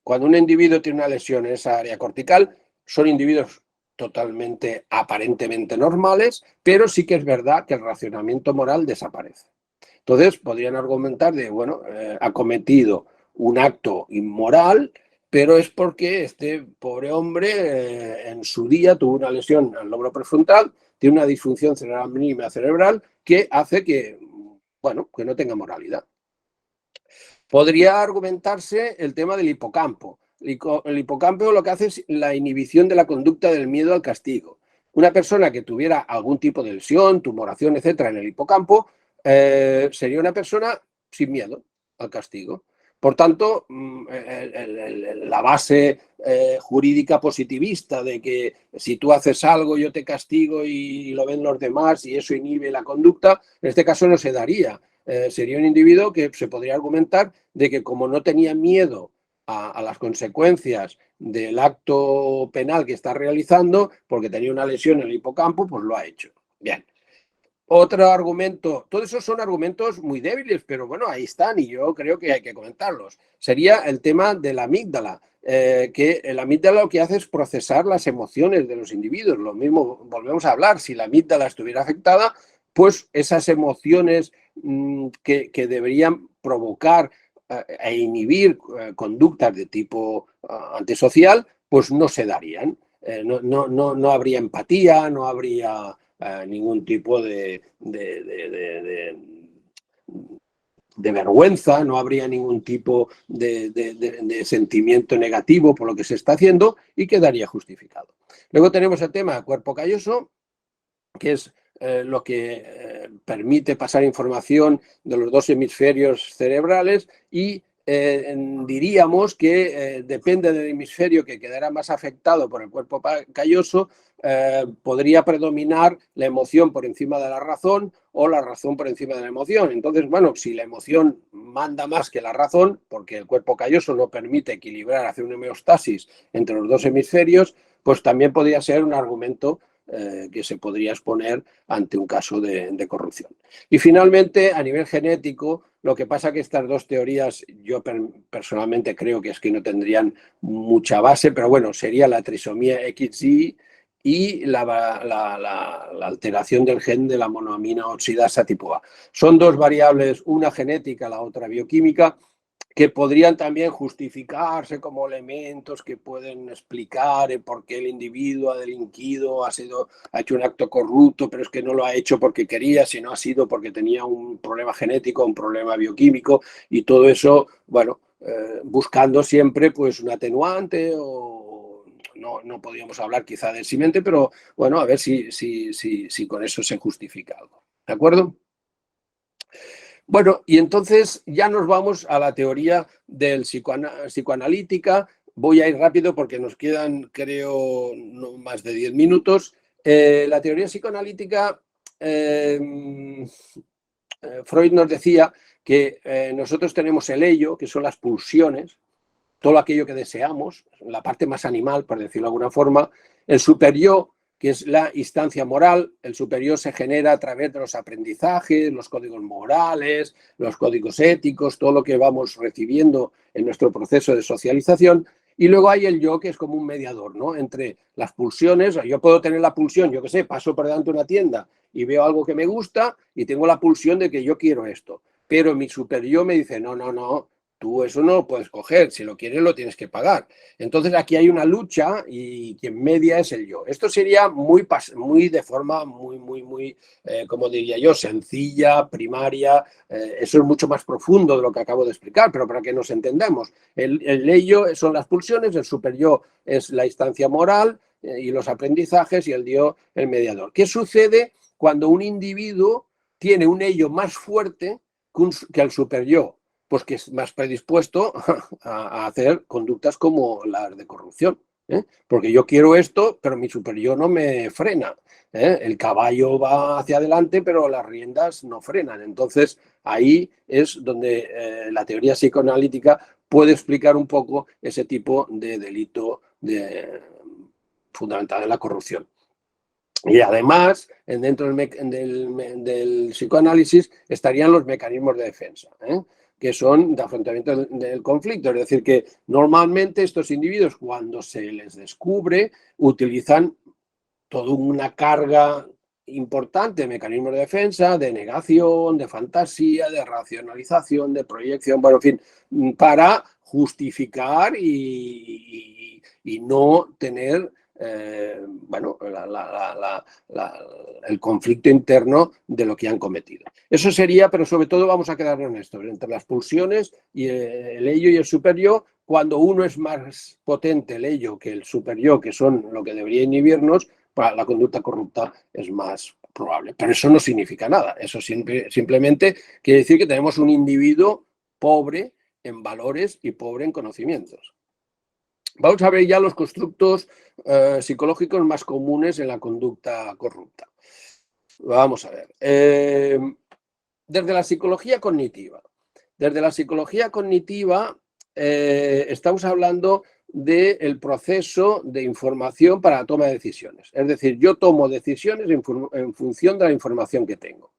cuando un individuo tiene una lesión en esa área cortical, son individuos totalmente, aparentemente normales, pero sí que es verdad que el racionamiento moral desaparece. Entonces, podrían argumentar de, bueno, ha cometido un acto inmoral, pero es porque este pobre hombre en su día tuvo una lesión al lóbulo prefrontal, tiene una disfunción cerebral mínima cerebral que hace que, bueno, que no tenga moralidad. Podría argumentarse el tema del hipocampo. El hipocampo lo que hace es la inhibición de la conducta del miedo al castigo. Una persona que tuviera algún tipo de lesión, tumoración, etcétera, en el hipocampo, sería una persona sin miedo al castigo. Por tanto, la base jurídica positivista de que si tú haces algo yo te castigo y lo ven los demás y eso inhibe la conducta, en este caso no se daría. Sería un individuo que se podría argumentar de que como no tenía miedo a las consecuencias del acto penal que está realizando, porque tenía una lesión en el hipocampo, pues lo ha hecho. Bien. Otro argumento, todos esos son argumentos muy débiles, pero bueno, ahí están y yo creo que hay que comentarlos. Sería el tema de la amígdala, que la amígdala lo que hace es procesar las emociones de los individuos. Lo mismo, volvemos a hablar, si la amígdala estuviera afectada, pues esas emociones que deberían provocar e inhibir conductas de tipo antisocial, pues no se darían. No habría empatía, no habría ningún tipo de vergüenza, no habría ningún tipo de sentimiento negativo por lo que se está haciendo y quedaría justificado. Luego tenemos el tema cuerpo calloso, que es lo que permite pasar información de los dos hemisferios cerebrales y diríamos que depende del hemisferio que quedará más afectado por el cuerpo calloso, podría predominar la emoción por encima de la razón o la razón por encima de la emoción. Entonces, bueno, si la emoción manda más que la razón, porque el cuerpo calloso no permite equilibrar, hacer una homeostasis entre los dos hemisferios, pues también podría ser un argumento que se podría exponer ante un caso de corrupción. Y finalmente, a nivel genético, lo que pasa que estas dos teorías yo personalmente creo que es que no tendrían mucha base, pero bueno, sería la trisomía XY y la alteración del gen de la monoamina oxidasa tipo A. Son dos variables, una genética, la otra bioquímica, que podrían también justificarse como elementos que pueden explicar por qué el individuo ha delinquido, ha hecho un acto corrupto, pero es que no lo ha hecho porque quería, sino ha sido porque tenía un problema genético, un problema bioquímico, y todo eso, bueno, buscando siempre pues un atenuante o no podríamos hablar quizá del simiente, pero bueno, a ver si con eso se justifica algo. ¿De acuerdo? Bueno, y entonces ya nos vamos a la teoría del psicoanalítica. Voy a ir rápido porque nos quedan, creo, no más de 10 minutos. La teoría psicoanalítica, Freud nos decía que nosotros tenemos el ello, que son las pulsiones, todo aquello que deseamos, la parte más animal, por decirlo de alguna forma, el superyo, que es la instancia moral. El superior se genera a través de los aprendizajes, los códigos morales, los códigos éticos, todo lo que vamos recibiendo en nuestro proceso de socialización. Y luego hay el yo, que es como un mediador, ¿no? Entre las pulsiones. Yo puedo tener la pulsión, yo qué sé, paso por delante de una tienda y veo algo que me gusta y tengo la pulsión de que yo quiero esto. Pero mi superior me dice, no, tú eso no lo puedes coger, si lo quieres lo tienes que pagar. Entonces aquí hay una lucha y quien media es el yo. Esto sería muy de forma muy, como diría yo, sencilla, primaria. Eso es mucho más profundo de lo que acabo de explicar, pero para que nos entendamos. El ello son las pulsiones, el superyo es la instancia moral y los aprendizajes, y el yo el mediador. ¿Qué sucede cuando un individuo tiene un ello más fuerte que el superyo? Pues que es más predispuesto a hacer conductas como las de corrupción. Porque yo quiero esto, pero mi superior no me frena. El caballo va hacia adelante, pero las riendas no frenan. Entonces, ahí es donde la teoría psicoanalítica puede explicar un poco ese tipo de delito fundamental en la corrupción. Y además, dentro del psicoanálisis estarían los mecanismos de defensa, que son de afrontamiento del conflicto. Es decir, que normalmente estos individuos, cuando se les descubre, utilizan toda una carga importante de mecanismos de defensa, de negación, de fantasía, de racionalización, de proyección, bueno, en fin, para justificar y no tener el conflicto interno de lo que han cometido. Eso sería, pero sobre todo vamos a quedarnos en esto, entre las pulsiones y el ello y el superyo. Cuando uno es más potente el ello que el superyo, que son lo que debería inhibirnos, para la conducta corrupta es más probable. Pero eso no significa nada. Eso simplemente quiere decir que tenemos un individuo pobre en valores y pobre en conocimientos. Vamos a ver ya los constructos psicológicos más comunes en la conducta corrupta. Vamos a ver. Desde la psicología cognitiva. Estamos hablando del proceso de información para la toma de decisiones. Es decir, yo tomo decisiones en función de la información que tengo.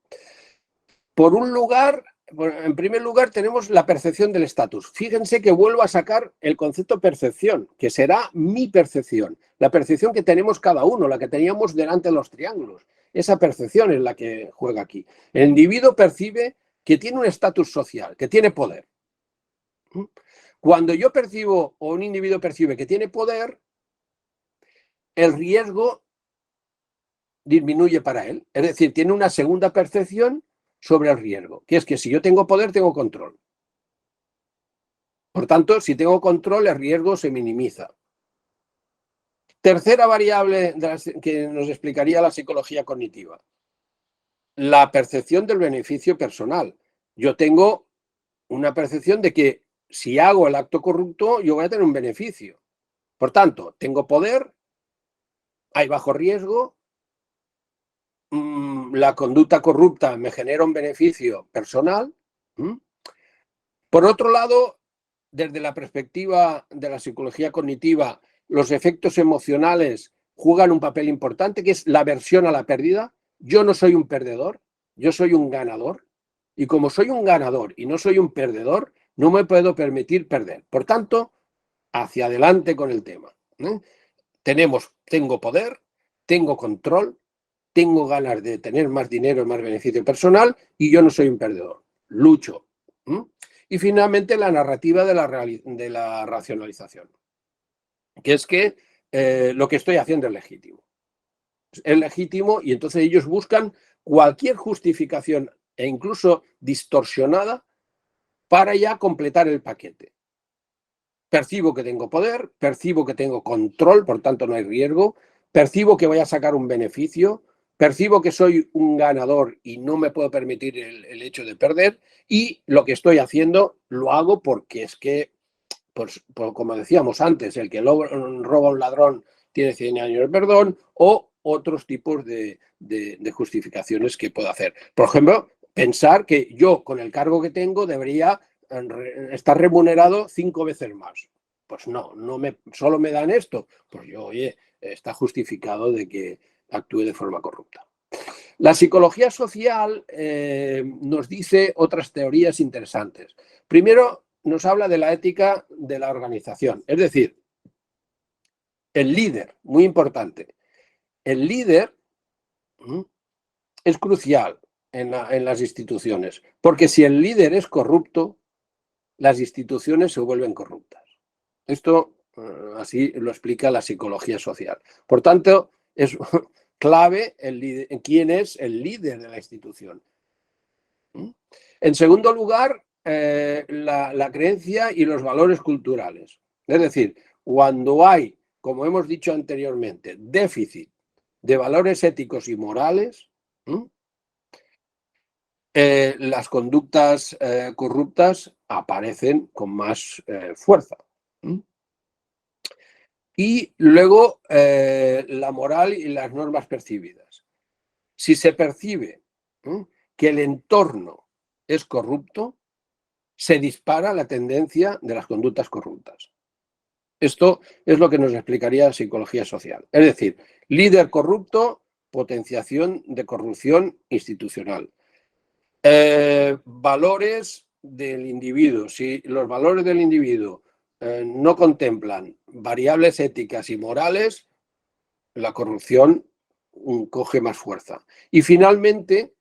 En primer lugar, tenemos la percepción del estatus. Fíjense que vuelvo a sacar el concepto percepción, que será mi percepción, la percepción que tenemos cada uno, la que teníamos delante de los triángulos. Esa percepción es la que juega aquí. El individuo percibe que tiene un estatus social, que tiene poder. Cuando yo percibo, o un individuo percibe que tiene poder, el riesgo disminuye para él. Es decir, tiene una segunda percepción sobre el riesgo, que es que si yo tengo poder, tengo control. Por tanto, si tengo control, el riesgo se minimiza. Tercera variable que nos explicaría la psicología cognitiva, la percepción del beneficio personal. Yo tengo una percepción de que si hago el acto corrupto, yo voy a tener un beneficio. Por tanto, tengo poder, hay bajo riesgo, la conducta corrupta me genera un beneficio personal. Por otro lado, desde la perspectiva de la psicología cognitiva, los efectos emocionales juegan un papel importante, que es la aversión a la pérdida. Yo no soy un perdedor, yo soy un ganador. Y como soy un ganador y no soy un perdedor, no me puedo permitir perder. Por tanto, hacia adelante con el tema. Tengo poder, tengo control, tengo ganas de tener más dinero, más beneficio personal, y yo no soy un perdedor. Lucho. Y finalmente la narrativa de la racionalización, que es que lo que estoy haciendo es legítimo. Es legítimo y entonces ellos buscan cualquier justificación e incluso distorsionada para ya completar el paquete. Percibo que tengo poder, percibo que tengo control, por tanto no hay riesgo, percibo que voy a sacar un beneficio, percibo que soy un ganador y no me puedo permitir el hecho de perder, y lo que estoy haciendo lo hago porque es que, pues, como decíamos antes, el que roba a un ladrón tiene 100 años de perdón, o otros tipos de justificaciones que puedo hacer. Por ejemplo, pensar que yo, con el cargo que tengo, debería estar remunerado 5 veces más. Pues no, solo me dan esto. Pues yo, oye, está justificado de que actúe de forma corrupta. La psicología social nos dice otras teorías interesantes. Primero, nos habla de la ética de la organización. Es decir, el líder, muy importante. El líder es crucial en las instituciones, porque si el líder es corrupto, las instituciones se vuelven corruptas. Esto así lo explica la psicología social. Por tanto, es clave quién es el líder de la institución. En segundo lugar, la creencia y los valores culturales. Es decir, cuando hay, como hemos dicho anteriormente, déficit de valores éticos y morales, las conductas corruptas aparecen con más fuerza. Y luego la moral y las normas percibidas. Si se percibe que el entorno es corrupto, se dispara la tendencia de las conductas corruptas. Esto es lo que nos explicaría la psicología social. Es decir, líder corrupto, potenciación de corrupción institucional. Valores del individuo. Si los valores del individuo no contemplan variables éticas y morales, la corrupción coge más fuerza. Y finalmente,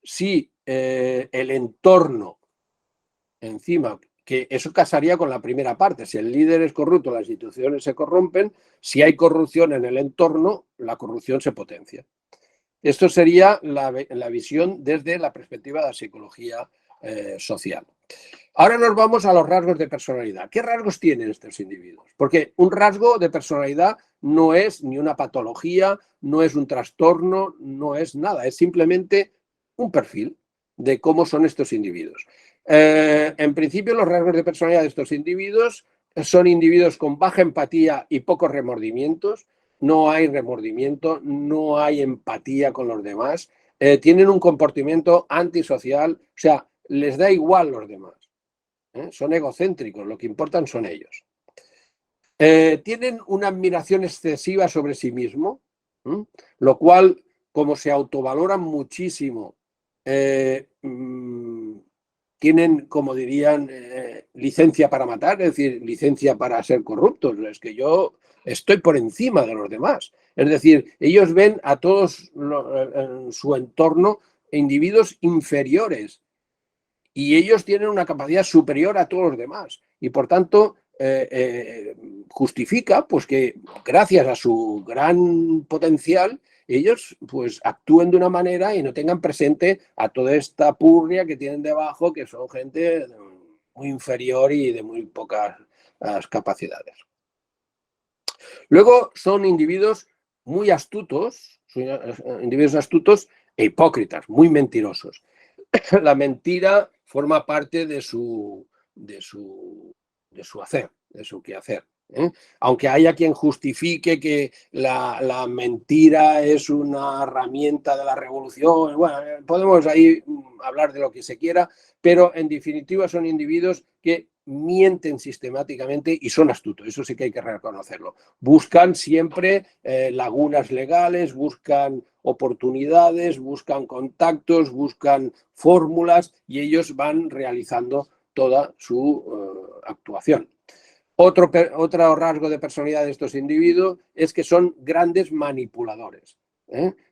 si el entorno, encima, que eso casaría con la primera parte, si el líder es corrupto, las instituciones se corrompen, si hay corrupción en el entorno, la corrupción se potencia. Esto sería la visión desde la perspectiva de la psicología social. Ahora nos vamos a los rasgos de personalidad. ¿Qué rasgos tienen estos individuos? Porque un rasgo de personalidad no es ni una patología, no es un trastorno, no es nada, es simplemente un perfil de cómo son estos individuos. En principio, los rasgos de personalidad de estos individuos son individuos con baja empatía y pocos remordimientos. No hay remordimiento, no hay empatía con los demás, tienen un comportamiento antisocial, o sea, les da igual los demás. Son egocéntricos, lo que importan son ellos. Tienen una admiración excesiva sobre sí mismo, lo cual, como se autovaloran muchísimo, tienen, como dirían, licencia para matar, es decir, licencia para ser corruptos. Es que yo estoy por encima de los demás. Es decir, ellos ven a todos en su entorno individuos inferiores y ellos tienen una capacidad superior a todos los demás. Y por tanto, justifica pues, que gracias a su gran potencial, ellos pues actúen de una manera y no tengan presente a toda esta purria que tienen debajo, que son gente muy inferior y de muy pocas capacidades. Luego son individuos muy astutos, e hipócritas, muy mentirosos. La mentira forma parte de su hacer, de su quehacer. Aunque haya quien justifique que la mentira es una herramienta de la revolución, bueno, podemos ahí hablar de lo que se quiera, pero en definitiva son individuos que mienten sistemáticamente y son astutos, eso sí que hay que reconocerlo. Buscan siempre lagunas legales, buscan oportunidades, buscan contactos, buscan fórmulas y ellos van realizando toda su actuación. Otro rasgo de personalidad de estos individuos es que son grandes manipuladores.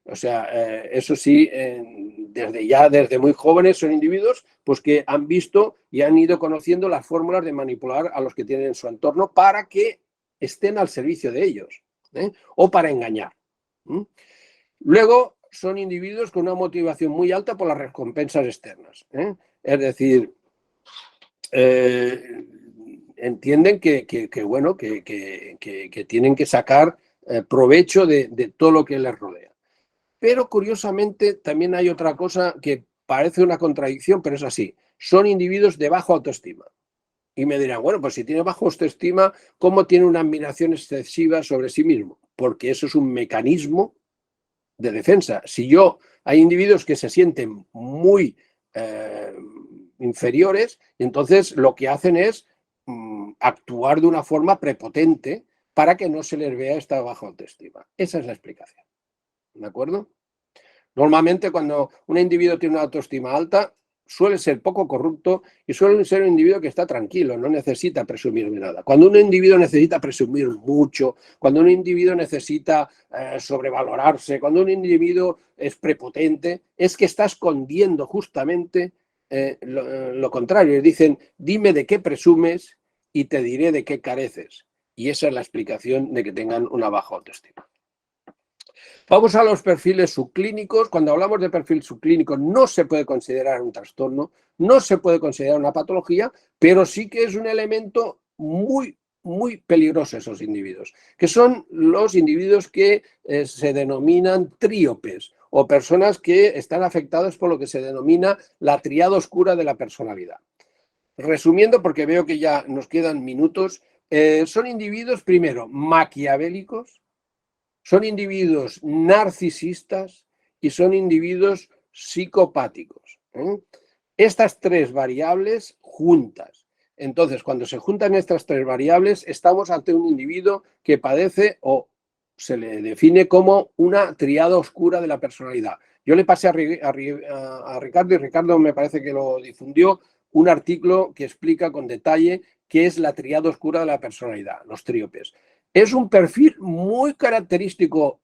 O sea, eso sí, desde muy jóvenes son individuos pues, que han visto y han ido conociendo las fórmulas de manipular a los que tienen en su entorno para que estén al servicio de ellos, o para engañar. Luego son individuos con una motivación muy alta por las recompensas externas. Es decir, entienden que tienen que sacar provecho de todo lo que les rodea. Pero curiosamente también hay otra cosa que parece una contradicción, pero es así. Son individuos de baja autoestima. Y me dirán, bueno, pues si tiene baja autoestima, ¿cómo tiene una admiración excesiva sobre sí mismo? Porque eso es un mecanismo de defensa. Hay individuos que se sienten muy inferiores, entonces lo que hacen es actuar de una forma prepotente para que no se les vea esta baja autoestima. Esa es la explicación. ¿De acuerdo? Normalmente cuando un individuo tiene una autoestima alta, suele ser poco corrupto y suele ser un individuo que está tranquilo, no necesita presumir de nada. Cuando un individuo necesita presumir mucho, cuando un individuo necesita sobrevalorarse, cuando un individuo es prepotente, es que está escondiendo justamente lo contrario. Dicen, dime de qué presumes y te diré de qué careces. Y esa es la explicación de que tengan una baja autoestima. Vamos a los perfiles subclínicos. Cuando hablamos de perfil subclínico no se puede considerar un trastorno, no se puede considerar una patología, pero sí que es un elemento muy, muy peligroso esos individuos, que son los individuos que se denominan tríopes o personas que están afectados por lo que se denomina la tríada oscura de la personalidad. Resumiendo, porque veo que ya nos quedan minutos, son individuos, primero, maquiavélicos, son individuos narcisistas y son individuos psicopáticos. Estas tres variables juntas. Entonces, cuando se juntan estas tres variables, estamos ante un individuo que padece o se le define como una tríada oscura de la personalidad. Yo le pasé a Ricardo, y Ricardo me parece que lo difundió, un artículo que explica con detalle qué es la tríada oscura de la personalidad, los tríopes. Es un perfil muy característico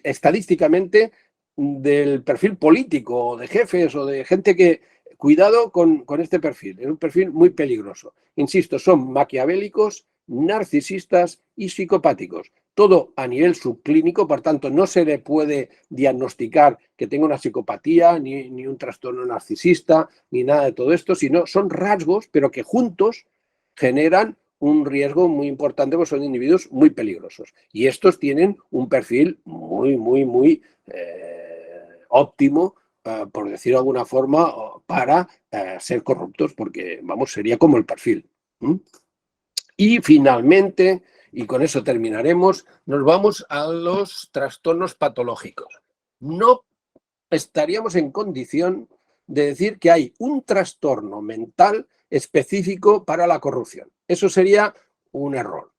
estadísticamente del perfil político, de jefes o de gente que... Cuidado con este perfil, es un perfil muy peligroso. Insisto, son maquiavélicos, narcisistas y psicopáticos. Todo a nivel subclínico, por tanto, no se le puede diagnosticar que tenga una psicopatía, ni un trastorno narcisista, ni nada de todo esto, sino son rasgos, pero que juntos generan un riesgo muy importante, porque son individuos muy peligrosos. Y estos tienen un perfil muy, muy, muy óptimo, por decirlo de alguna forma, para ser corruptos, porque, vamos, sería como el perfil. Y finalmente, y con eso terminaremos, nos vamos a los trastornos patológicos. No estaríamos en condición de decir que hay un trastorno mental específico para la corrupción. Eso sería un error,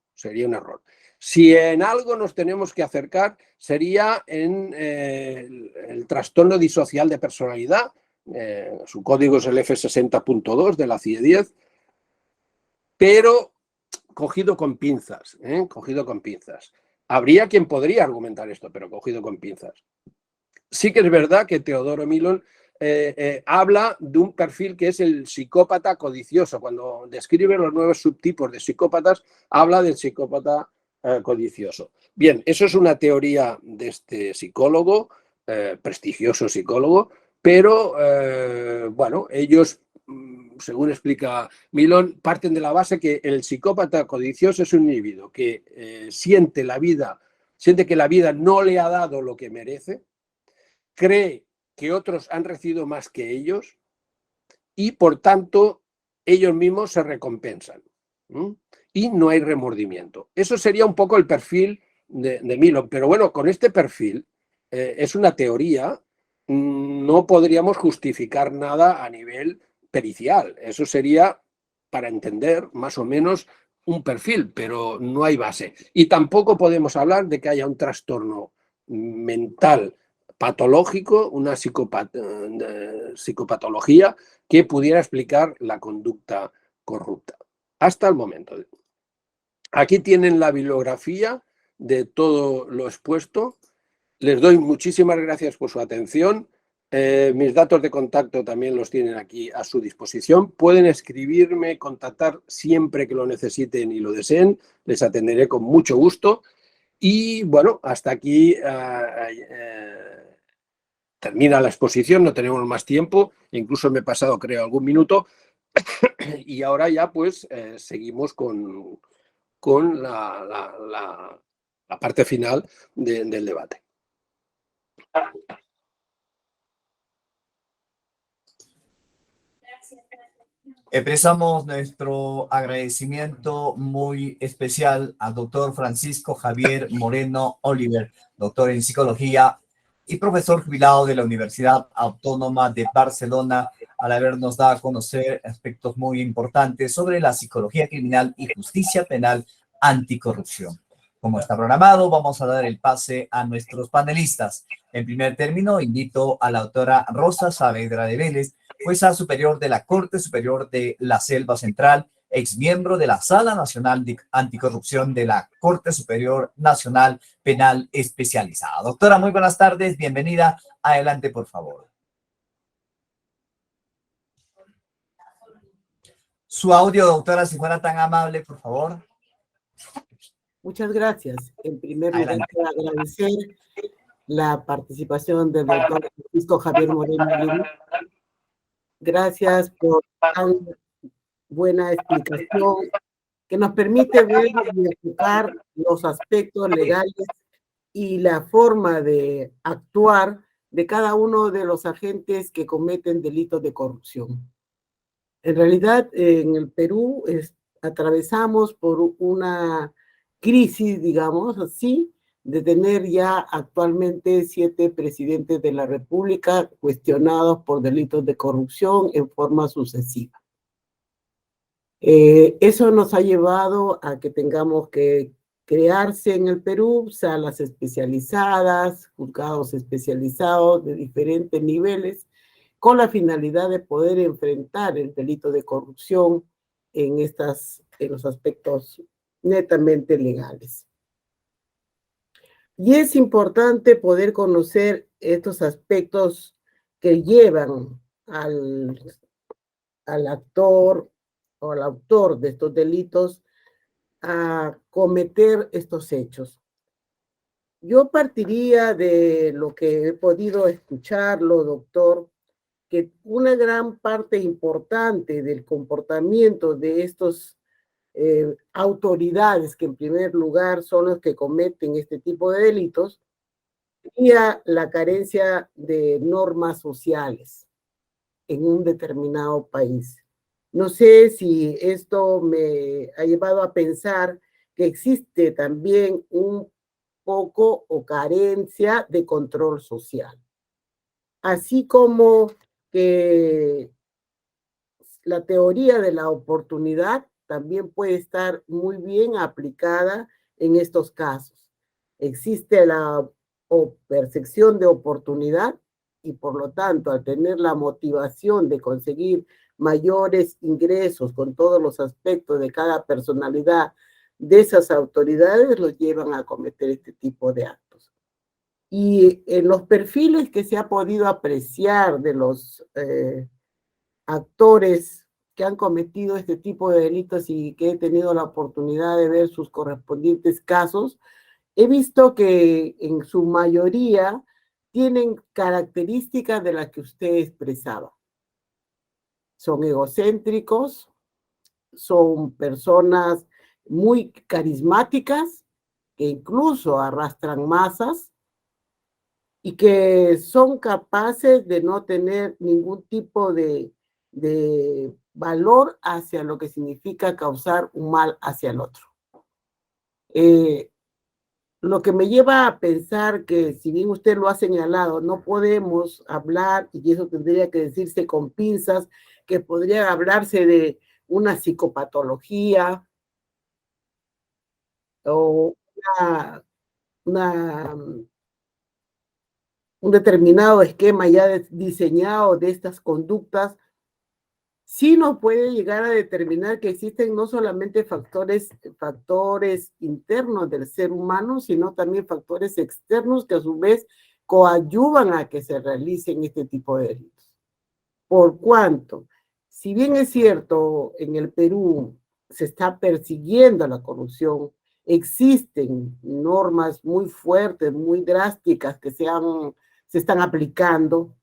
Si en algo nos tenemos que acercar, sería en el trastorno disocial de personalidad. Su código es el F60.2 de la CIE-10, pero cogido con pinzas, cogido con pinzas. Habría quien podría argumentar esto, pero cogido con pinzas. Sí que es verdad que Teodoro Milon habla de un perfil que es el psicópata codicioso. Cuando describe los 9 subtipos de psicópatas, habla del psicópata codicioso. Bien, eso es una teoría de este psicólogo, prestigioso psicólogo, pero bueno, ellos, según explica Milon, parten de la base que el psicópata codicioso es un individuo que siente que la vida no le ha dado lo que merece, cree que otros han recibido más que ellos y, por tanto, ellos mismos se recompensan. Y no hay remordimiento. Eso sería un poco el perfil de Milon. Pero bueno, con este perfil es una teoría, no podríamos justificar nada a nivel pericial. Eso sería para entender más o menos un perfil, pero no hay base. Y tampoco podemos hablar de que haya un trastorno mental patológico, una psicopatología que pudiera explicar la conducta corrupta. Hasta el momento. Aquí tienen la bibliografía de todo lo expuesto Les doy muchísimas gracias por su atención. Mis datos de contacto también los tienen aquí a su disposición. Pueden escribirme, contactar siempre que lo necesiten y lo deseen. Les atenderé con mucho gusto. Y bueno, hasta aquí termina la exposición, no tenemos más tiempo. Incluso me he pasado, creo, algún minuto. Y ahora ya pues seguimos con la parte final del debate. Expresamos nuestro agradecimiento muy especial al doctor Francisco Javier Moreno Oliver, doctor en psicología y profesor jubilado de la Universidad Autónoma de Barcelona, al habernos dado a conocer aspectos muy importantes sobre la psicología criminal y justicia penal anticorrupción. Como está programado, vamos a dar el pase a nuestros panelistas. En primer término, invito a la doctora Rosa Saavedra de Vélez, jueza superior de la Corte Superior de la Selva Central, exmiembro de la Sala Nacional de Anticorrupción de la Corte Superior Nacional Penal Especializada. Doctora, muy buenas tardes, bienvenida. Adelante, por favor. Su audio, doctora, si fuera tan amable, por favor. Muchas gracias. En primer lugar, Adelante. quiero agradecer la participación del doctor Francisco Javier Moreno Oliver. Gracias por tan buena explicación que nos permite ver y enfocar los aspectos legales y la forma de actuar de cada uno de los agentes que cometen delitos de corrupción. En realidad, en el Perú atravesamos por una crisis, digamos así, de tener ya actualmente 7 presidentes de la República cuestionados por delitos de corrupción en forma sucesiva. Eso nos ha llevado a que tengamos que crearse en el Perú salas especializadas, juzgados especializados de diferentes niveles, con la finalidad de poder enfrentar el delito de corrupción en los aspectos netamente legales. Y es importante poder conocer estos aspectos que llevan al actor o al autor de estos delitos a cometer estos hechos. Yo partiría de lo que he podido escucharlo, doctor, que una gran parte importante del comportamiento de estos autoridades, que en primer lugar son los que cometen este tipo de delitos, y a la carencia de normas sociales en un determinado país. No sé si esto me ha llevado a pensar que existe también un poco o carencia de control social. Así como que la teoría de la oportunidad también puede estar muy bien aplicada en estos casos. Existe la percepción de oportunidad y por lo tanto, al tener la motivación de conseguir mayores ingresos con todos los aspectos de cada personalidad de esas autoridades, los llevan a cometer este tipo de actos. Y en los perfiles que se ha podido apreciar de los actores que han cometido este tipo de delitos y que he tenido la oportunidad de ver sus correspondientes casos, he visto que en su mayoría tienen características de las que usted expresaba. Son egocéntricos, son personas muy carismáticas, que incluso arrastran masas y que son capaces de no tener ningún tipo de valor hacia lo que significa causar un mal hacia el otro. Lo que me lleva a pensar que, si bien usted lo ha señalado, no podemos hablar, y eso tendría que decirse con pinzas, que podría hablarse de una psicopatología o un determinado esquema ya diseñado de estas conductas, sí nos puede llegar a determinar que existen no solamente factores internos del ser humano, sino también factores externos que a su vez coadyuvan a que se realicen este tipo de delitos. Por cuanto, si bien es cierto, en el Perú se está persiguiendo la corrupción, existen normas muy fuertes, muy drásticas que se están aplicando,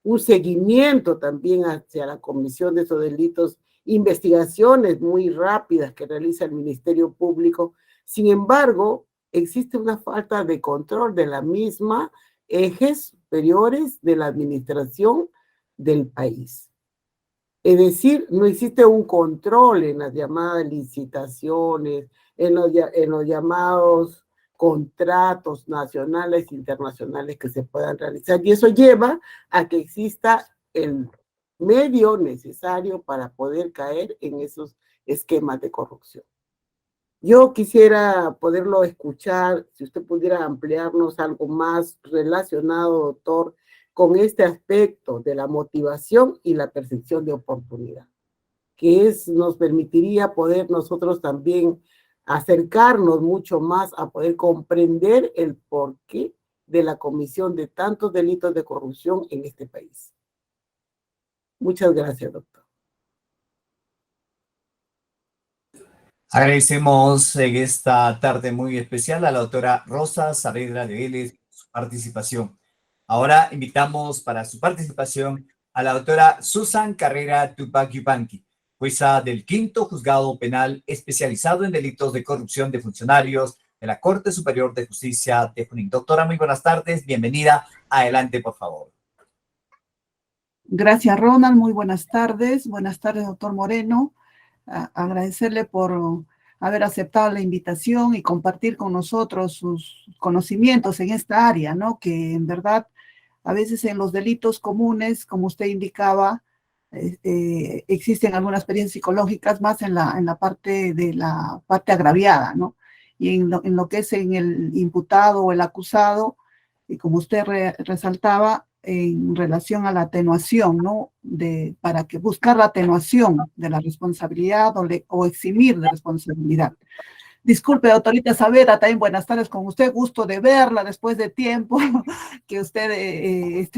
un seguimiento también hacia la comisión de esos delitos, investigaciones muy rápidas que realiza el Ministerio Público. Sin embargo, existe una falta de control de la misma, ejes superiores de la administración del país. Es decir, no existe un control en las llamadas licitaciones, en los llamados contratos nacionales e internacionales que se puedan realizar. Y eso lleva a que exista el medio necesario para poder caer en esos esquemas de corrupción. Yo quisiera poderlo escuchar, si usted pudiera ampliarnos algo más relacionado, doctor, con este aspecto de la motivación y la percepción de oportunidad, que nos permitiría poder nosotros también acercarnos mucho más a poder comprender el porqué de la comisión de tantos delitos de corrupción en este país. Muchas gracias, doctor. Agradecemos en esta tarde muy especial a la doctora Rosa Saavedra de Vélez su participación. Ahora invitamos para su participación a la doctora Susan Carrera Tupac Yupanqui, jueza del Quinto Juzgado Penal especializado en delitos de corrupción de funcionarios de la Corte Superior de Justicia de Junín. Doctora, muy buenas tardes, bienvenida. Adelante, por favor. Gracias, Ronald. Muy buenas tardes. Buenas tardes, doctor Moreno. Agradecerle por haber aceptado la invitación y compartir con nosotros sus conocimientos en esta área, ¿no? Que en verdad, a veces en los delitos comunes, como usted indicaba, existen algunas experiencias psicológicas más en la parte de la parte agraviada, ¿no? Y en lo que es en el imputado o el acusado, y como usted resaltaba, en relación a la atenuación, ¿no? Para que buscar la atenuación de la responsabilidad o eximir de responsabilidad. Disculpe, doctorita Saavedra, también buenas tardes con usted, gusto de verla después de tiempo, que usted,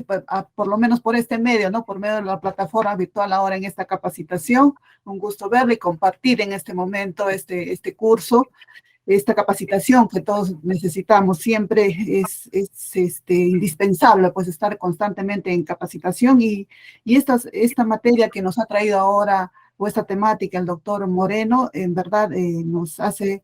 por lo menos por este medio, ¿no? Por medio de la plataforma virtual ahora en esta capacitación, un gusto verla y compartir en este momento este curso. Esta capacitación que todos necesitamos siempre es indispensable, pues estar constantemente en capacitación y esta materia que nos ha traído ahora, o esta temática, el doctor Moreno, en verdad nos hace,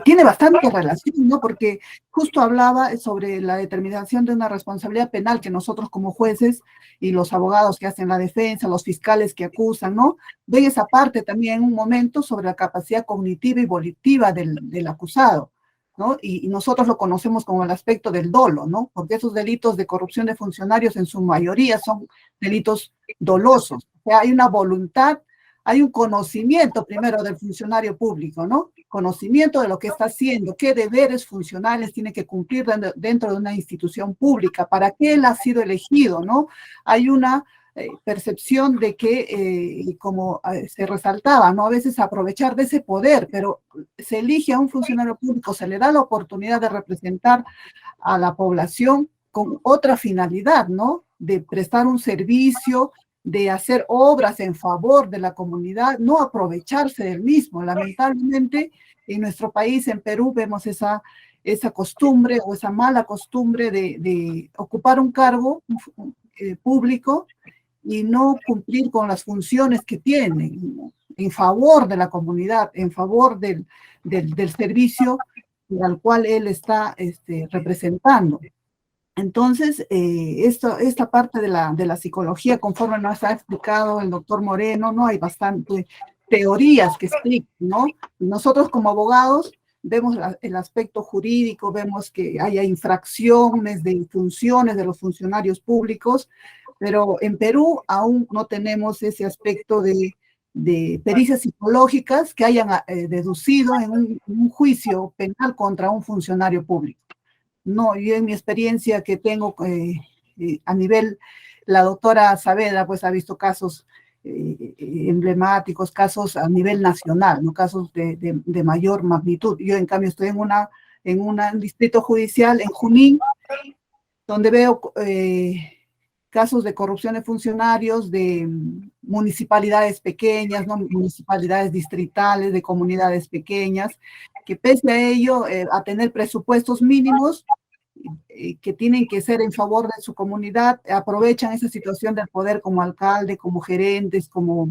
tiene bastante relación, ¿no? Porque justo hablaba sobre la determinación de una responsabilidad penal que nosotros como jueces y los abogados que hacen la defensa, los fiscales que acusan, ¿no? Ven esa parte también en un momento sobre la capacidad cognitiva y volitiva del acusado, ¿no? Y nosotros lo conocemos como el aspecto del dolo, ¿no? Porque esos delitos de corrupción de funcionarios en su mayoría son delitos dolosos. O sea, hay una voluntad, hay un conocimiento primero del funcionario público, ¿no? Conocimiento de lo que está haciendo, qué deberes funcionales tiene que cumplir dentro de una institución pública, para qué él ha sido elegido, ¿no? Hay una percepción de que, como se resaltaba, ¿no? A veces aprovechar de ese poder, pero se elige a un funcionario público, se le da la oportunidad de representar a la población con otra finalidad, ¿no? De prestar un servicio, de hacer obras en favor de la comunidad, no aprovecharse del mismo. Lamentablemente, en nuestro país, en Perú, vemos esa costumbre o esa mala costumbre de ocupar un cargo público y no cumplir con las funciones que tienen en favor de la comunidad, en favor del servicio al cual él está representando. Entonces, esta parte de la psicología, conforme nos ha explicado el doctor Moreno, ¿no? Hay bastante teorías que explican, ¿no? Y nosotros como abogados vemos el aspecto jurídico, vemos que haya infracciones de funciones de los funcionarios públicos, pero en Perú aún no tenemos ese aspecto de pericias psicológicas que hayan deducido en un juicio penal contra un funcionario público. No, yo en mi experiencia que tengo a nivel, la doctora Saavedra pues ha visto casos emblemáticos, casos a nivel nacional, ¿no? Casos de mayor magnitud. Yo, en cambio, estoy en un distrito judicial en Junín, donde veo casos de corrupción de funcionarios de municipalidades pequeñas, ¿no? Municipalidades distritales, de comunidades pequeñas, que pese a ello, a tener presupuestos mínimos, que tienen que ser en favor de su comunidad, aprovechan esa situación del poder como alcalde, como gerentes, como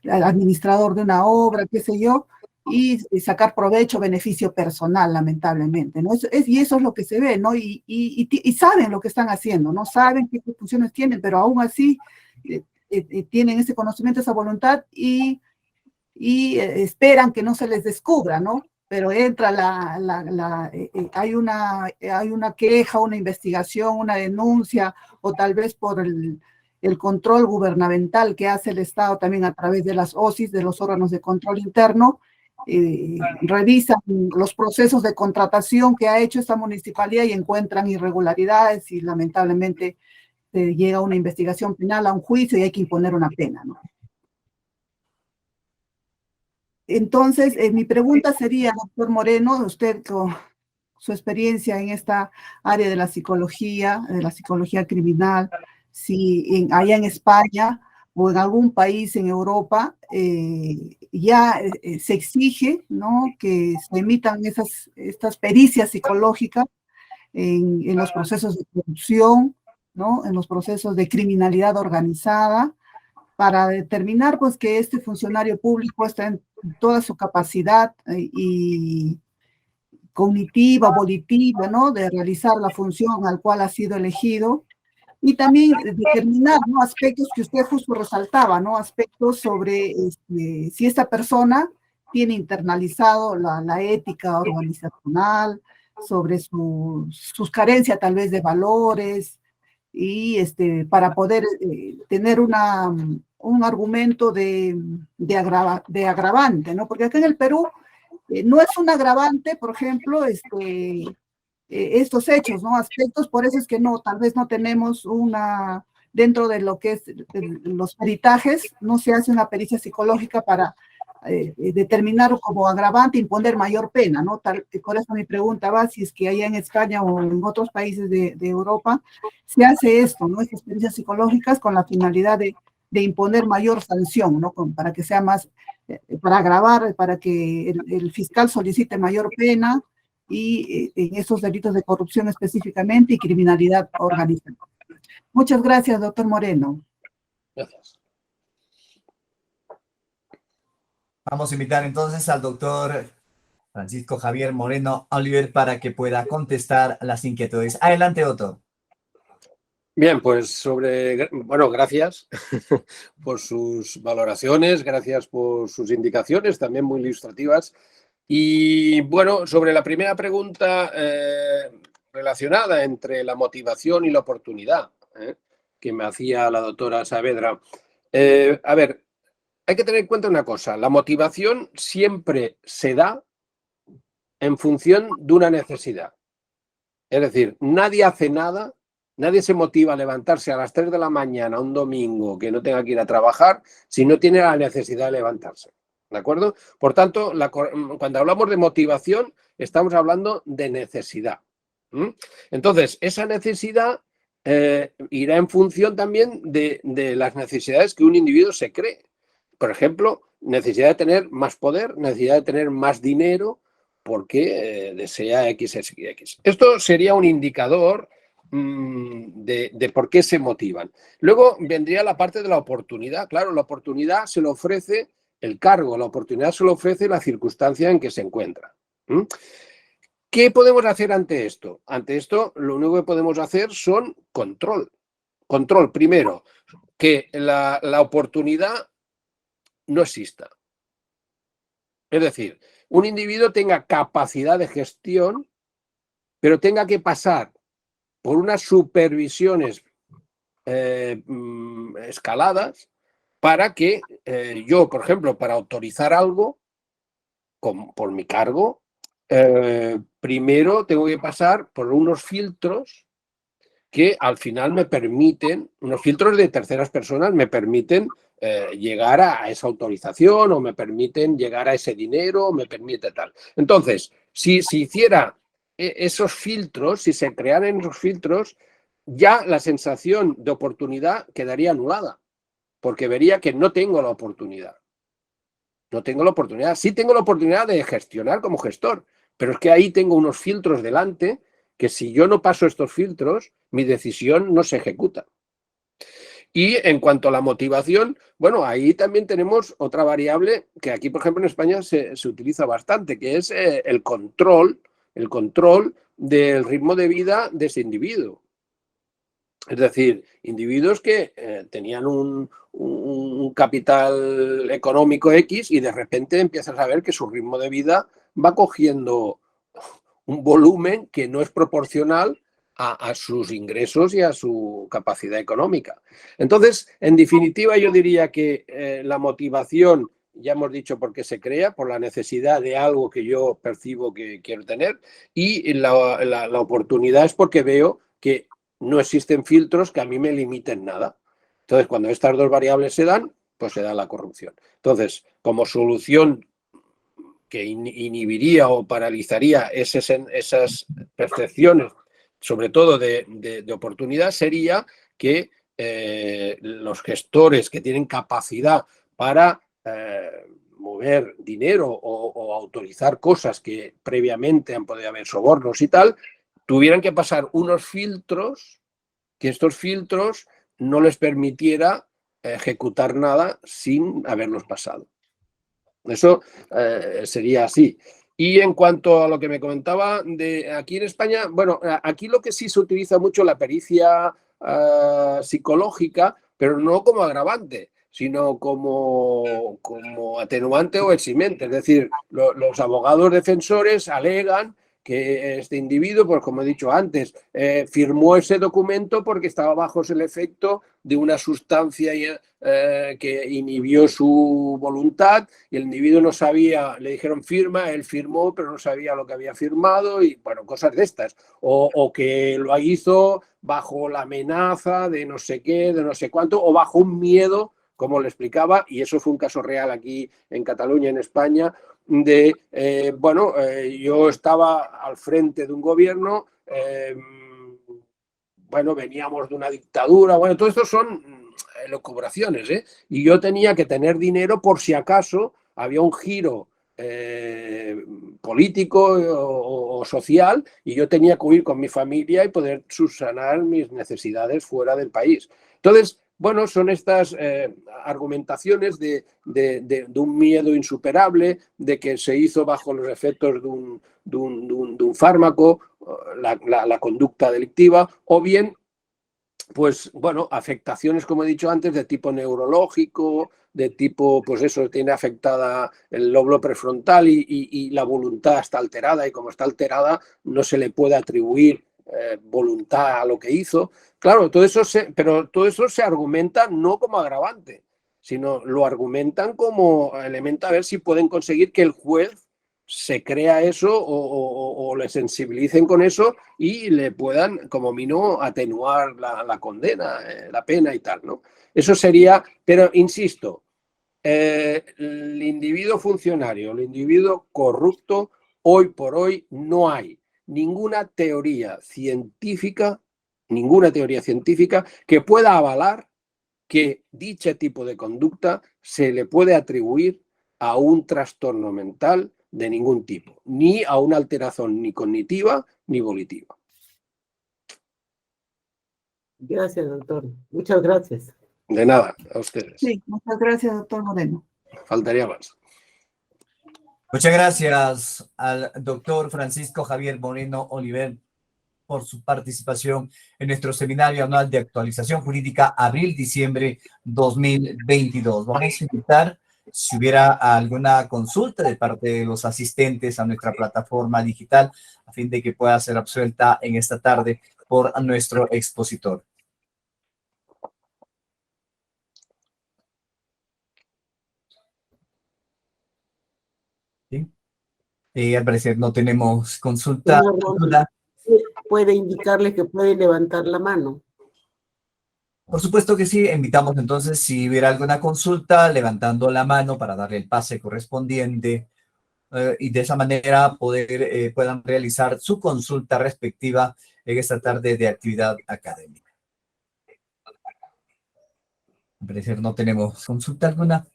administrador de una obra, qué sé yo, y sacar provecho, beneficio personal, lamentablemente, ¿no? Y eso es lo que se ve, ¿no? Y saben lo que están haciendo, ¿no? Saben qué funciones tienen, pero aún así tienen ese conocimiento, esa voluntad y esperan que no se les descubra, ¿no? Pero entra hay una queja, una investigación, una denuncia, o tal vez por el control gubernamental que hace el Estado también a través de las OSIs, de los órganos de control interno, revisan los procesos de contratación que ha hecho esta municipalidad y encuentran irregularidades y lamentablemente llega a una investigación penal, a un juicio y hay que imponer una pena, ¿no? Entonces, mi pregunta sería, doctor Moreno, usted con su experiencia en esta área de la psicología criminal, si allá en España o en algún país en Europa ya se exige, ¿no?, que se emitan estas pericias psicológicas en los procesos de corrupción, ¿no?, en los procesos de criminalidad organizada, para determinar pues que este funcionario público está en toda su capacidad y cognitiva, volitiva, ¿no?, de realizar la función al cual ha sido elegido, y también determinar, ¿no?, aspectos que usted justo resaltaba, ¿no?, aspectos sobre si esta persona tiene internalizado la ética organizacional, sobre sus carencias tal vez de valores, y para poder tener un argumento de agravante, ¿no? Porque acá en el Perú no es un agravante, por ejemplo, estos hechos, ¿no? Aspectos, por eso es que tal vez no tenemos dentro de lo que es los peritajes, no se hace una pericia psicológica para determinar como agravante, imponer mayor pena, ¿no? Por eso mi pregunta va si es que allá en España o en otros países de Europa se hace esto, ¿no? Estas pericias psicológicas con la finalidad de imponer mayor sanción, ¿no? Para que sea más, para agravar, para que el fiscal solicite mayor pena y en esos delitos de corrupción específicamente y criminalidad organizada. Muchas gracias, doctor Moreno. Gracias. Vamos a invitar entonces al doctor Francisco Javier Moreno Oliver para que pueda contestar las inquietudes. Adelante, doctor. Bien, pues bueno, gracias por sus valoraciones, gracias por sus indicaciones, también muy ilustrativas. Y bueno, sobre la primera pregunta relacionada entre la motivación y la oportunidad, que me hacía la doctora Saavedra. A ver, hay que tener en cuenta una cosa, la motivación siempre se da en función de una necesidad. Es decir, nadie hace nada, nadie se motiva a levantarse a las 3 de la mañana un domingo que no tenga que ir a trabajar si no tiene la necesidad de levantarse. ¿De acuerdo? Por tanto, cuando hablamos de motivación, estamos hablando de necesidad. Entonces, esa necesidad irá en función también de las necesidades que un individuo se cree. Por ejemplo, necesidad de tener más poder, necesidad de tener más dinero, porque desea X. Esto sería un indicador de por qué se motivan. Luego vendría la parte de la oportunidad. Claro, la oportunidad se le ofrece el cargo, la oportunidad se le ofrece la circunstancia en que se encuentra. ¿Qué podemos hacer ante esto? Ante esto, lo único que podemos hacer son control. Control, primero, que la oportunidad no exista. Es decir, un individuo tenga capacidad de gestión, pero tenga que pasar por unas supervisiones escaladas para que yo, por ejemplo, para autorizar algo por mi cargo, primero tengo que pasar por unos filtros que al final me permiten, unos filtros de terceras personas me permiten llegar a esa autorización o me permiten llegar a ese dinero o me permite tal. Entonces, si hiciera esos filtros, si se crearan esos filtros, ya la sensación de oportunidad quedaría anulada, porque vería que no tengo la oportunidad. No tengo la oportunidad. Sí tengo la oportunidad de gestionar como gestor, pero es que ahí tengo unos filtros delante que si yo no paso estos filtros, mi decisión no se ejecuta. Y en cuanto a la motivación, bueno, ahí también tenemos otra variable que aquí, por ejemplo, en España se utiliza bastante, que es el control del ritmo de vida de ese individuo. Es decir, individuos que tenían un capital económico X y de repente empiezas a ver que su ritmo de vida va cogiendo un volumen que no es proporcional a sus ingresos y a su capacidad económica. Entonces, en definitiva, yo diría que la motivación, ya hemos dicho por qué se crea, por la necesidad de algo que yo percibo que quiero tener, y la oportunidad es porque veo que no existen filtros que a mí me limiten nada. Entonces, cuando estas dos variables se dan, pues se da la corrupción. Entonces, como solución que inhibiría o paralizaría esas percepciones, sobre todo de oportunidad, sería que los gestores que tienen capacidad para mover dinero o autorizar cosas que previamente han podido haber sobornos y tal, tuvieran que pasar unos filtros, que estos filtros no les permitiera ejecutar nada sin haberlos pasado. Eso sería así. Y en cuanto a lo que me comentaba de aquí en España, bueno, aquí lo que sí se utiliza mucho la pericia psicológica, pero no como agravante, sino como atenuante o eximente. Es decir, los abogados defensores alegan que este individuo, pues como he dicho antes, firmó ese documento porque estaba bajo el efecto de una sustancia que inhibió su voluntad y el individuo no sabía, le dijeron firma, él firmó, pero no sabía lo que había firmado y bueno, cosas de estas. O que lo hizo bajo la amenaza de no sé qué, de no sé cuánto, o bajo un miedo, como le explicaba, y eso fue un caso real aquí en Cataluña, en España, de, yo estaba al frente de un gobierno, bueno, veníamos de una dictadura, bueno, todo esto son elucubraciones, ¿eh? Y yo tenía que tener dinero por si acaso había un giro político o social y yo tenía que huir con mi familia y poder subsanar mis necesidades fuera del país. Entonces, bueno, son estas argumentaciones de un miedo insuperable, de que se hizo bajo los efectos de un fármaco, la conducta delictiva, o bien, pues bueno, afectaciones, como he dicho antes, de tipo neurológico, de tipo, pues eso, tiene afectada el lóbulo prefrontal y la voluntad está alterada y como está alterada no se le puede atribuir voluntad a lo que hizo. Claro, pero todo eso se argumenta no como agravante, sino lo argumentan como elemento a ver si pueden conseguir que el juez se crea eso o le sensibilicen con eso y le puedan, como mínimo, atenuar la condena, la pena y tal, ¿no? Eso sería, pero insisto, el individuo funcionario, el individuo corrupto, hoy por hoy no hay ninguna teoría científica que pueda avalar que dicho tipo de conducta se le puede atribuir a un trastorno mental de ningún tipo, ni a una alteración ni cognitiva ni volitiva. Gracias, doctor. Muchas gracias. De nada, a ustedes. Sí, muchas gracias, doctor Moreno. Faltaría más. Muchas gracias al doctor Francisco Javier Moreno Oliver por su participación en nuestro seminario anual de actualización jurídica abril-diciembre 2022. Vamos a invitar si hubiera alguna consulta de parte de los asistentes a nuestra plataforma digital a fin de que pueda ser absuelta en esta tarde por nuestro expositor. ¿Sí? Al parecer no tenemos consulta. puede indicarle que puede levantar la mano. Por supuesto que sí, invitamos entonces si hubiera alguna consulta, levantando la mano para darle el pase correspondiente y de esa manera puedan realizar su consulta respectiva en esta tarde de actividad académica. Al parecer no tenemos consulta alguna.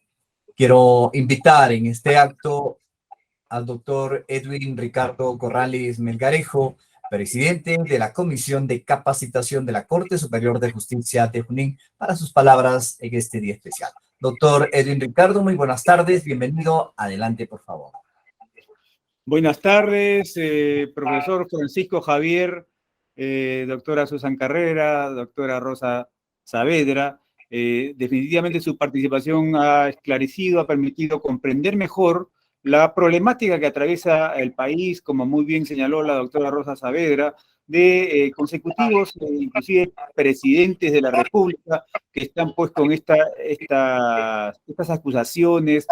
Quiero invitar en este acto al doctor Edwin Ricardo Corrales Melgarejo, presidente de la Comisión de Capacitación de la Corte Superior de Justicia de Junín, para sus palabras en este día especial. Doctor Edwin Ricardo, muy buenas tardes, bienvenido. Adelante, por favor. Buenas tardes, profesor Francisco Javier, doctora Susan Carrera, doctora Rosa Saavedra. Definitivamente su participación ha esclarecido, ha permitido comprender mejor la problemática que atraviesa el país, como muy bien señaló la doctora Rosa Saavedra, de consecutivos, inclusive presidentes de la República, que están pues con estas acusaciones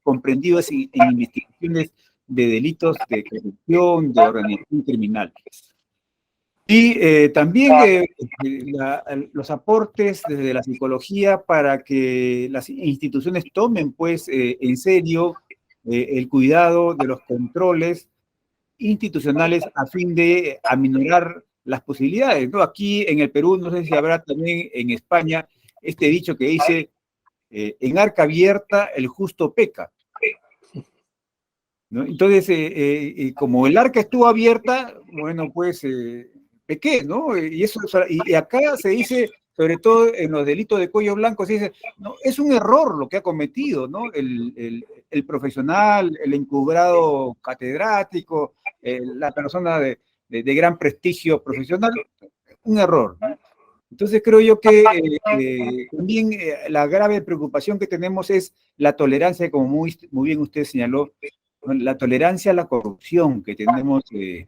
comprendidas en investigaciones de delitos de corrupción, de organización criminal. Y también los aportes desde la psicología para que las instituciones tomen pues en serio el cuidado de los controles institucionales a fin de aminorar las posibilidades, ¿no? Aquí en el Perú, no sé si habrá también en España este dicho que dice, en arca abierta el justo peca, ¿no? Entonces, como el arca estuvo abierta, bueno, pues pequé, ¿no? Y acá se dice, sobre todo en los delitos de cuello blanco, se dice, no, es un error lo que ha cometido, ¿no? El profesional, el encubrado catedrático, la persona de gran prestigio profesional, un error, ¿no? Entonces creo yo que también la grave preocupación que tenemos es la tolerancia, como muy bien usted señaló, ¿no? La tolerancia a la corrupción que tenemos en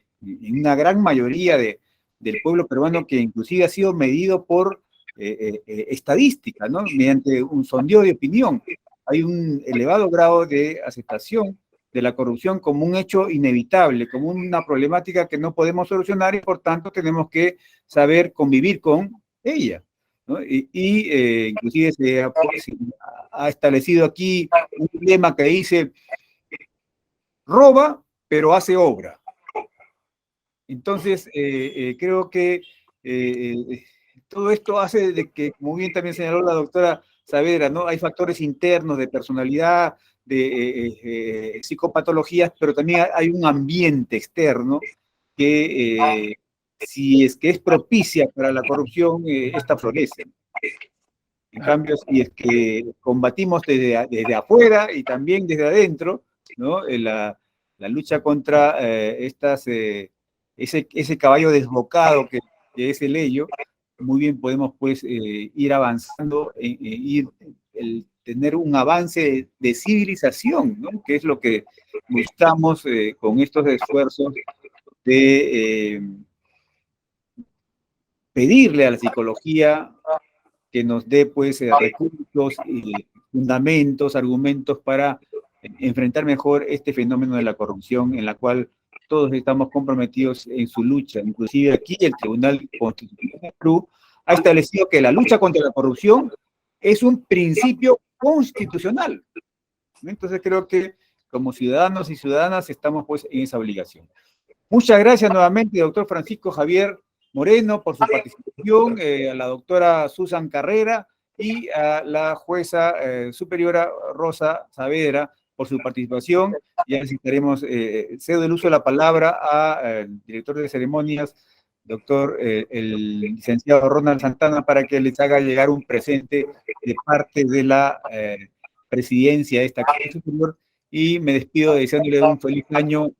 una gran mayoría del pueblo peruano, que inclusive ha sido medido por estadística, ¿no? Mediante un sondeo de opinión. Hay un elevado grado de aceptación de la corrupción como un hecho inevitable, como una problemática que no podemos solucionar y por tanto tenemos que saber convivir con ella, ¿no? Inclusive se ha establecido aquí un lema que dice, roba, pero hace obra. Entonces, creo que todo esto hace de que, como bien también señaló la doctora Saavedra, ¿no? Hay factores internos de personalidad, de psicopatologías, pero también hay un ambiente externo que, si es que es propicia para la corrupción, esta florece. En cambio, si es que combatimos desde afuera y también desde adentro, ¿no? La lucha contra ese caballo desbocado que es el ello, muy bien podemos pues ir avanzando, tener un avance de civilización, ¿no? Que es lo que buscamos con estos esfuerzos de pedirle a la psicología que nos dé pues recursos, fundamentos, argumentos para enfrentar mejor este fenómeno de la corrupción, en la cual todos estamos comprometidos en su lucha. Inclusive aquí el Tribunal Constitucional de Perú ha establecido que la lucha contra la corrupción es un principio constitucional. Entonces creo que como ciudadanos y ciudadanas estamos pues en esa obligación. Muchas gracias nuevamente, doctor Francisco Javier Moreno, por su participación, a la doctora Susan Carrera y a la jueza superiora Rosa Saavedra por su participación. Ya necesitaremos, cedo el uso de la palabra al director de ceremonias, doctor, el licenciado Ronald Santana, para que les haga llegar un presente de parte de la presidencia de esta Corte Superior, y me despido deseándole un feliz año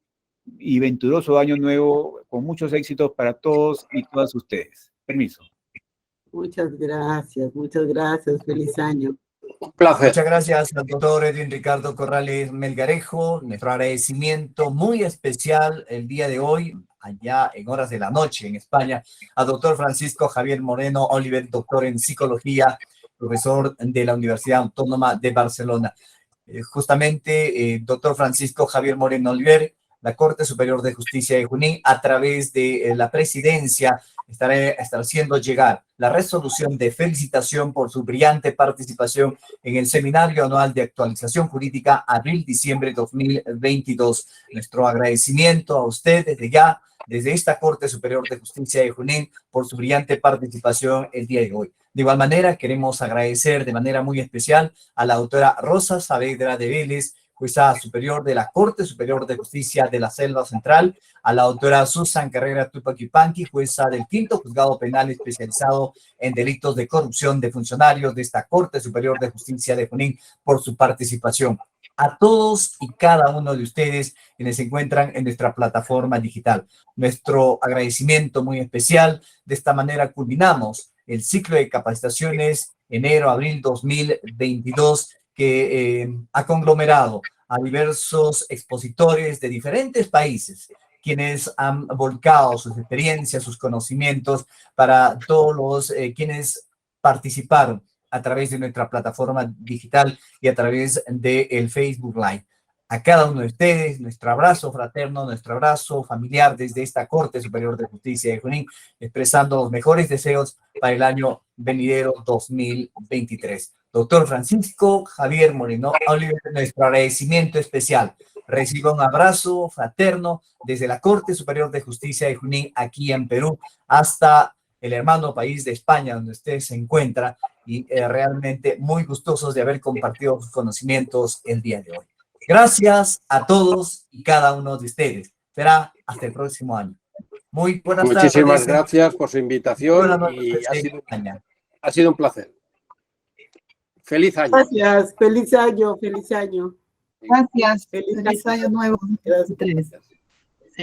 y venturoso año nuevo, con muchos éxitos para todos y todas ustedes. Permiso. Muchas gracias, feliz año. Un placer. Muchas gracias al doctor Edwin Ricardo Corrales Melgarejo. Nuestro agradecimiento muy especial el día de hoy, allá en horas de la noche en España, al doctor Francisco Javier Moreno Oliver, doctor en psicología, profesor de la Universidad Autónoma de Barcelona. Justamente, doctor Francisco Javier Moreno Oliver la Corte Superior de Justicia de Junín, a través de la presidencia, estará haciendo llegar la resolución de felicitación por su brillante participación en el Seminario Anual de Actualización Jurídica abril-diciembre 2022. Nuestro agradecimiento a usted desde ya, desde esta Corte Superior de Justicia de Junín, por su brillante participación el día de hoy. De igual manera, queremos agradecer de manera muy especial a la doctora Rosa Saavedra de Vélez, jueza superior de la Corte Superior de Justicia de la Selva Central, a la doctora Susan Carrera Tupac Yupanqui, jueza del 5º Juzgado Penal especializado en delitos de corrupción de funcionarios de esta Corte Superior de Justicia de Junín, por su participación. A todos y cada uno de ustedes quienes se encuentran en nuestra plataforma digital, nuestro agradecimiento muy especial. De esta manera culminamos el ciclo de capacitaciones enero-abril 2022, que ha conglomerado a diversos expositores de diferentes países, quienes han volcado sus experiencias, sus conocimientos para todos los quienes participaron a través de nuestra plataforma digital y a través del Facebook Live. A cada uno de ustedes, nuestro abrazo fraterno, nuestro abrazo familiar desde esta Corte Superior de Justicia de Junín, expresando los mejores deseos para el año venidero 2023. Doctor Francisco Javier Moreno Oliver, nuestro agradecimiento especial. Reciba un abrazo fraterno desde la Corte Superior de Justicia de Junín, aquí en Perú, hasta el hermano país de España, donde usted se encuentra, y realmente muy gustosos de haber compartido sus conocimientos el día de hoy. Gracias a todos y cada uno de ustedes. Será hasta el próximo año. Muy buenas tardes. Muchísimas gracias por su invitación y ha sido un placer. Feliz año. Gracias, feliz año, feliz año. Gracias. Feliz Feliz año nuevo. Gracias.